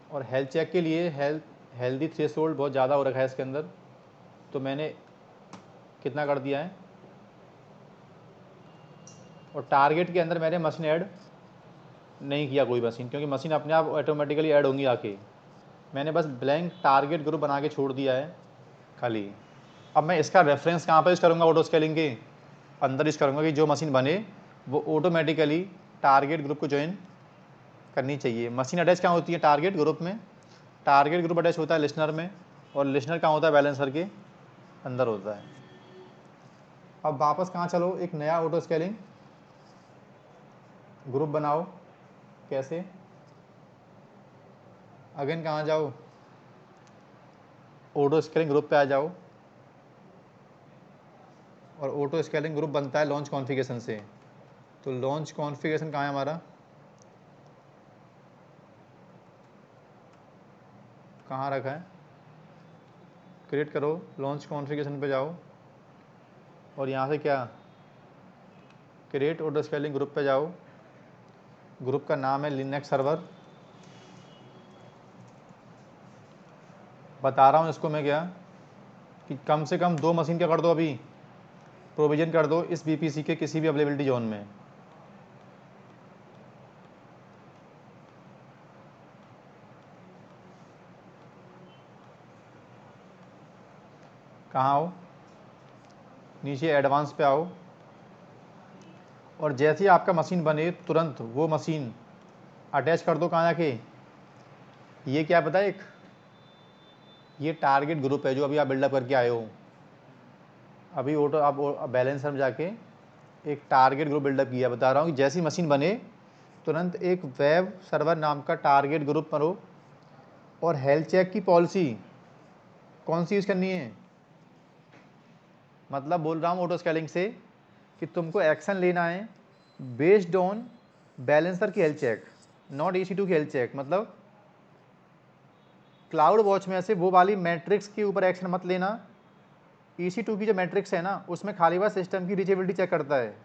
और हेल्थ चेक के लिए हेल्दी थ्रेशोल्ड बहुत ज़्यादा हो रखा है इसके अंदर, तो मैंने कितना कर दिया है। और टारगेट के अंदर मैंने मशीन ऐड नहीं किया कोई मशीन, क्योंकि मशीन अपने आप ऑटोमेटिकली ऐड होंगी आके। मैंने बस ब्लैंक टारगेट ग्रुप बना के छोड़ दिया है खाली। अब मैं इसका रेफरेंस कहाँ पर यूज़ करूँगा, ऑटो स्केलिंग के अंदर यूज़ करूँगा कि जो मशीन बने वो ऑटोमेटिकली टारगेट ग्रुप को ज्वाइन करनी चाहिए। मशीन अटैच कहाँ होती है, टारगेट ग्रुप में। टारगेट ग्रुप अटैच होता है लिस्नर में, और लिस्नर कहाँ होता है, बैलेंसर के अंदर होता है। अब वापस कहाँ चलो, एक नया ऑटो स्केलिंग ग्रुप बनाओ। कैसे, अगेन कहाँ जाओ, ऑटो स्केलिंग ग्रुप पे आ जाओ, और ऑटो स्केलिंग ग्रुप बनता है लॉन्च कॉन्फ़िगरेशन से। तो लॉन्च कॉन्फ़िगरेशन कहाँ है हमारा, कहाँ रखा है, क्रिएट करो, लॉन्च कॉन्फ़िगरेशन पे जाओ, और यहाँ से क्या, क्रिएट ऑटो स्केलिंग ग्रुप पे जाओ। ग्रुप का नाम है लिनक्स सर्वर। बता रहा हूँ इसको मैं क्या, कि कम से कम 2 मशीन क्या कर दो, अभी प्रोविजन कर दो इस BPC के किसी भी अवेलेबिलिटी जोन में। कहाँ आओ, नीचे एडवांस पे आओ, और जैसे ही आपका मशीन बने तुरंत वो मशीन अटैच कर दो। कहाँ जाके, ये क्या पता है, एक ये टारगेट ग्रुप है जो अभी आप बिल्डअप करके आए हो। अभी ऑटो आप बैलेंसर में जाके एक टारगेट ग्रुप बिल्डअप किया। बता रहा हूँ कि जैसी मशीन बने तुरंत एक वेब सर्वर नाम का टारगेट ग्रुप करो, और हेल्थ चेक की पॉलिसी कौन सी यूज़ करनी है, मतलब बोल रहा हूँ ऑटो स्केलिंग से कि तुमको एक्शन लेना है बेस्ड ऑन बैलेंसर की हेल्थ चेक, नॉट EC2 की हेल्थ चेक। मतलब क्लाउड वॉच में से वो वाली मैट्रिक्स के ऊपर एक्शन मत लेना। EC2 की जो मैट्रिक्स है ना, उसमें खाली बात सिस्टम की रीचेबिलिटी चेक करता है,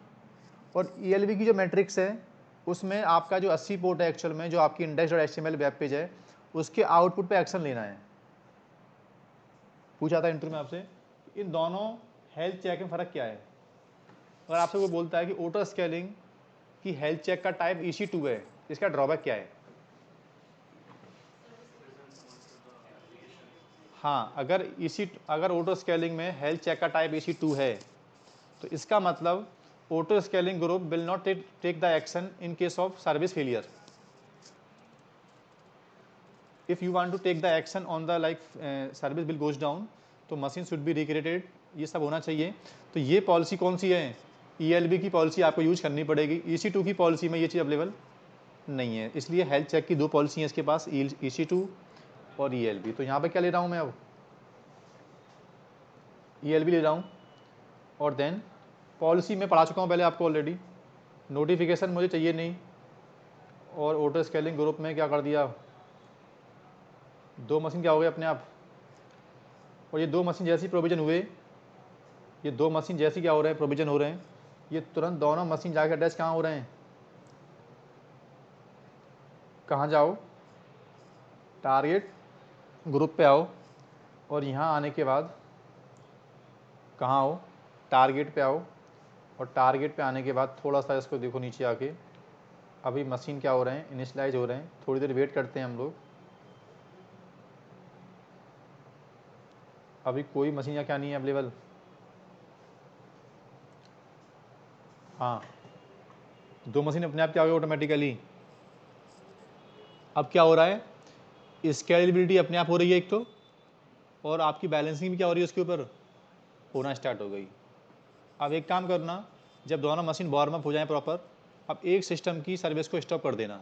और ELB की जो मैट्रिक्स है उसमें आपका जो 80 पोर्ट है एक्चुअल में, जो आपकी index.html वेब पेज है, उसके आउटपुट पे एक्शन लेना है। पूछा था इंटरव्यू में आपसे, इन दोनों हेल्थ चेक में फ़र्क क्या है। अगर आपसे कोई बोलता है कि ऑटो स्केलिंग की हेल्थ चेक का टाइप EC2 है, इसका ड्रॉबैक क्या है। हाँ, अगर ऑटो स्केलिंग में हेल्थ चेक का टाइप EC2 है, तो इसका मतलब auto scaling group will not take the action in case of service failure. If you want to take the action on the like service will goes down, तो machine should be recreated, ये सब होना चाहिए। तो ये policy कौन सी है, ELB की पॉलिसी आपको यूज करनी पड़ेगी। EC2 की पॉलिसी में ये चीज़ अवेलेबल नहीं है, इसलिए हेल्थ चेक की 2 पॉलिसी हैं इसके पास, EC2 और ELB। तो यहाँ पे क्या ले रहा हूँ मैं, अब ELB ले रहा हूँ, और देन पॉलिसी में पढ़ा चुका हूँ पहले आपको ऑलरेडी। नोटिफिकेशन मुझे चाहिए नहीं, और ऑटो स्केलिंग ग्रुप में क्या कर दिया, 2 मशीन क्या हो गए अपने आप और ये 2 मशीन जैसी प्रोविजन हुए, ये 2 मशीन जैसी क्या हो रहे हैं, प्रोविजन हो रहे हैं, ये तुरंत दोनों मशीन जाके अटैच कहाँ हो रहे हैं, कहाँ जाओ, टारगेट ग्रुप पे आओ, और यहाँ आने के बाद कहाँ आओ, टारगेट पे आओ, और टारगेट पे आने के बाद थोड़ा सा इसको देखो नीचे आके, अभी मशीन क्या हो रहे हैं, इनिशलाइज हो रहे हैं, थोड़ी देर वेट करते हैं हम लोग। अभी कोई मशीन या क्या नहीं है अवेलेबल, हाँ 2 मशीन अपने आप क्या हो गई ऑटोमेटिकली। अब क्या हो रहा है, स्केलेबिलिटी अपने आप हो रही है एक तो, और आपकी बैलेंसिंग भी क्या हो रही है उसके ऊपर, होना स्टार्ट हो गई। अब एक काम करना, जब दोनों मशीन वार्म अप हो जाए प्रॉपर, अब एक सिस्टम की सर्विस को स्टॉप कर देना।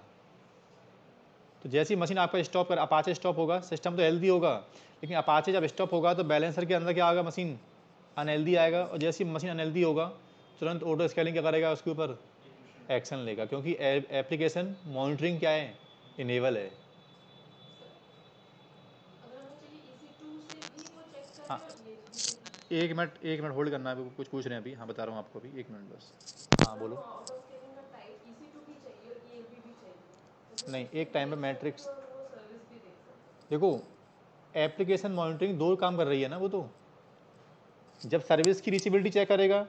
तो जैसी मशीन आपका स्टॉप कर, अपाचे स्टॉप होगा, सिस्टम तो हेल्दी होगा, लेकिन अपाचे जब स्टॉप होगा तो बैलेंसर के अंदर क्या आएगा, मशीन अनहेल्दी आएगा, और जैसी मशीन अनहेल्दी होगा तुरंत ऑटो स्केलिंग क्या करेगा, उसके ऊपर एक्शन लेगा, क्योंकि एप्लीकेशन मॉनिटरिंग क्या है, इनेबल है। अगर हमें चाहिए EC2 से भी वो चेक हाँ करे और ELB से भी। एक मिनट होल्ड करना है, कुछ पूछ रहे हैं अभी, हाँ बता रहा हूँ आपको अभी, 1 मिनट बस। हाँ अगर बोलो। वो ऑटो स्केलिंग का टाइप EC2 भी चाहिए और ELB भी चाहिए तो फिर नहीं, उससे एक भी टाइम पे देख सकते मैट्रिक्स, हैं और वो सर्विस भी देख सकते हैं। देखो एप्लीकेशन मॉनिटरिंग 2 काम कर रही है ना, वो तो जब सर्विस की रीचेबिलिटी चेक करेगा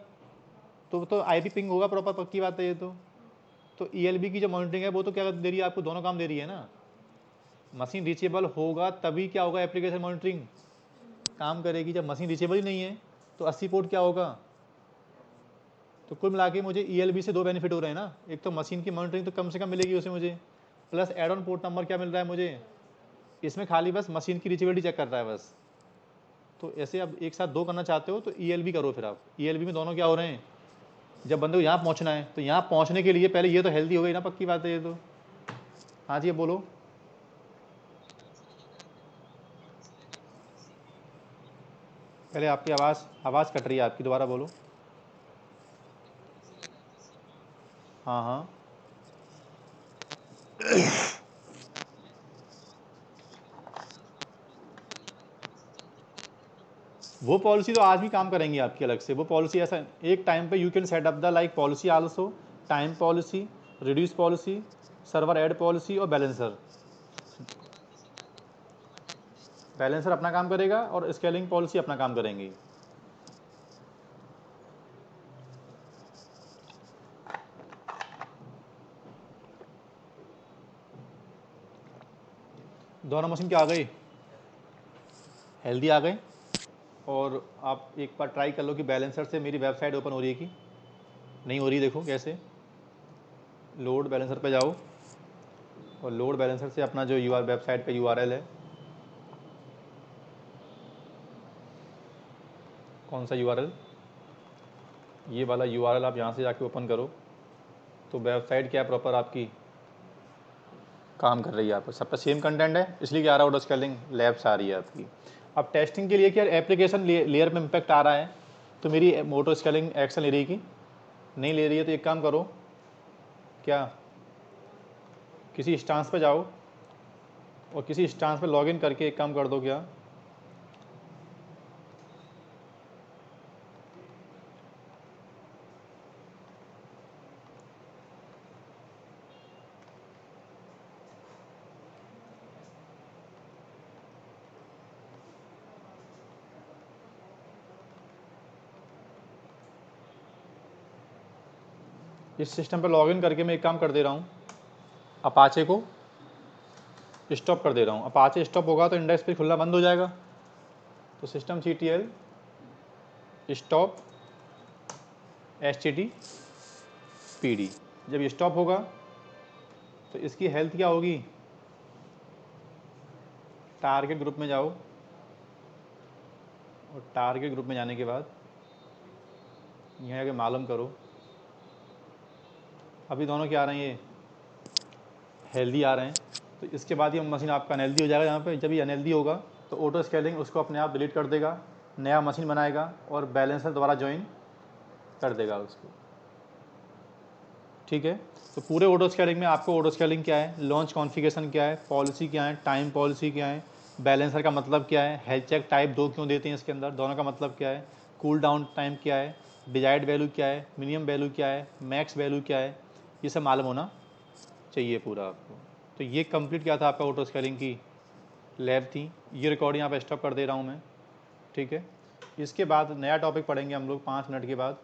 तो आईपी पिंग होगा प्रॉपर, पक्की बात है ये तो ईएलबी की जो मॉनिटरिंग है वो तो क्या दे रही है आपको, दोनों काम दे रही है ना। मशीन रीचेबल होगा तभी क्या होगा, एप्लीकेशन मॉनिटरिंग काम करेगी। जब मशीन रीचेबल ही नहीं है तो 80 पोर्ट क्या होगा। तो कुल मिला के मुझे ईएलबी से 2 बेनिफिट हो रहे हैं ना, एक तो मशीन की मॉनिटरिंग तो कम से कम मिलेगी उसे मुझे, plus add on port number क्या मिल रहा है मुझे, इसमें खाली बस मशीन की रीचेबिलिटी चेक कर रहा है बस। तो ऐसे अब एक साथ 2 करना चाहते हो तो ईएलबी करो, फिर आप ईएलबी में दोनों क्या हो रहे हैं, जब बंदे को यहाँ पहुँचना है तो यहाँ पहुँचने के लिए पहले ये तो हेल्दी हो गई ना, पक्की बात है ये तो। हाँ जी, ये बोलो। पहले आपकी आवाज़ कट रही है आपकी, दोबारा बोलो। हाँ हाँ, वो पॉलिसी तो आज भी काम करेंगी आपकी अलग से, वो पॉलिसी ऐसा एक टाइम पे you can set up the like policy also, time policy, reduce policy, server add policy और बैलेंसर। बैलेंसर अपना काम करेगा और स्केलिंग पॉलिसी अपना काम करेंगी। दोनों मशीन क्या आ गई, हेल्दी आ गए। और आप एक बार ट्राई कर लो कि बैलेंसर से मेरी वेबसाइट ओपन हो रही है कि नहीं हो रही, देखो कैसे। लोड बैलेंसर पे जाओ और लोड बैलेंसर से अपना जो वेबसाइट का यूआरएल है, कौन सा यूआरएल, ये वाला यूआरएल आप यहाँ से जाके ओपन करो तो वेबसाइट क्या है प्रॉपर आपकी काम कर रही है, आपको सबका सेम कंटेंट है, इसलिए क्या आ रहा है, ऑटो स्केलिंग लैब्स आ रही है आपकी। अब टेस्टिंग के लिए क्या एप्लीकेशन लेयर में इम्पैक्ट आ रहा है तो मेरी ऑटो स्केलिंग एक्शन ले रही है कि नहीं ले रही है, तो एक काम करो, क्या किसी इंस्टांस पे जाओ और किसी इंस्टांस पे लॉगिन करके एक काम कर दो, क्या इस सिस्टम पे लॉगिन करके मैं एक काम कर दे रहा हूँ, अपाचे को स्टॉप कर दे रहा हूँ। अपाचे स्टॉप होगा तो इंडेक्स फिर खुलना बंद हो जाएगा। तो सिस्टम CTL स्टॉप HTTPD, जब ये स्टॉप होगा तो इसकी हेल्थ क्या होगी, टारगेट ग्रुप में जाओ और टारगेट ग्रुप में जाने के बाद यहाँ आके मालूम करो, अभी दोनों क्या आ रहे हैं, ये हेल्दी आ रहे हैं। तो इसके बाद ये मशीन आपका अनहेल्दी हो जाएगा। यहाँ पे जब ये अनहेल्दी होगा तो ऑटो स्केलिंग उसको अपने आप डिलीट कर देगा, नया मशीन बनाएगा और बैलेंसर दोबारा ज्वाइन कर देगा उसको। ठीक है, तो पूरे ऑटो स्केलिंग में आपको ऑटो स्केलिंग क्या है, लॉन्च कॉन्फ़िगरेशन क्या है, पॉलिसी क्या है, टाइम पॉलिसी क्या है, बैलेंसर का मतलब क्या है, हेल्थ चेक टाइप 2 क्यों देते हैं इसके अंदर, दोनों का मतलब क्या है, कूल डाउन टाइम क्या है, डिजायर्ड वैल्यू क्या है, मिनिमम वैल्यू क्या है, मैक्स वैल्यू क्या है, ये सब मालूम होना चाहिए पूरा आपको। तो ये कंप्लीट क्या था आपका ऑटो स्केलिंग की लैब थी। ये रिकॉर्डिंग यहाँ पे स्टॉप कर दे रहा हूँ मैं, ठीक है। इसके बाद नया टॉपिक पढ़ेंगे हम लोग 5 मिनट के बाद।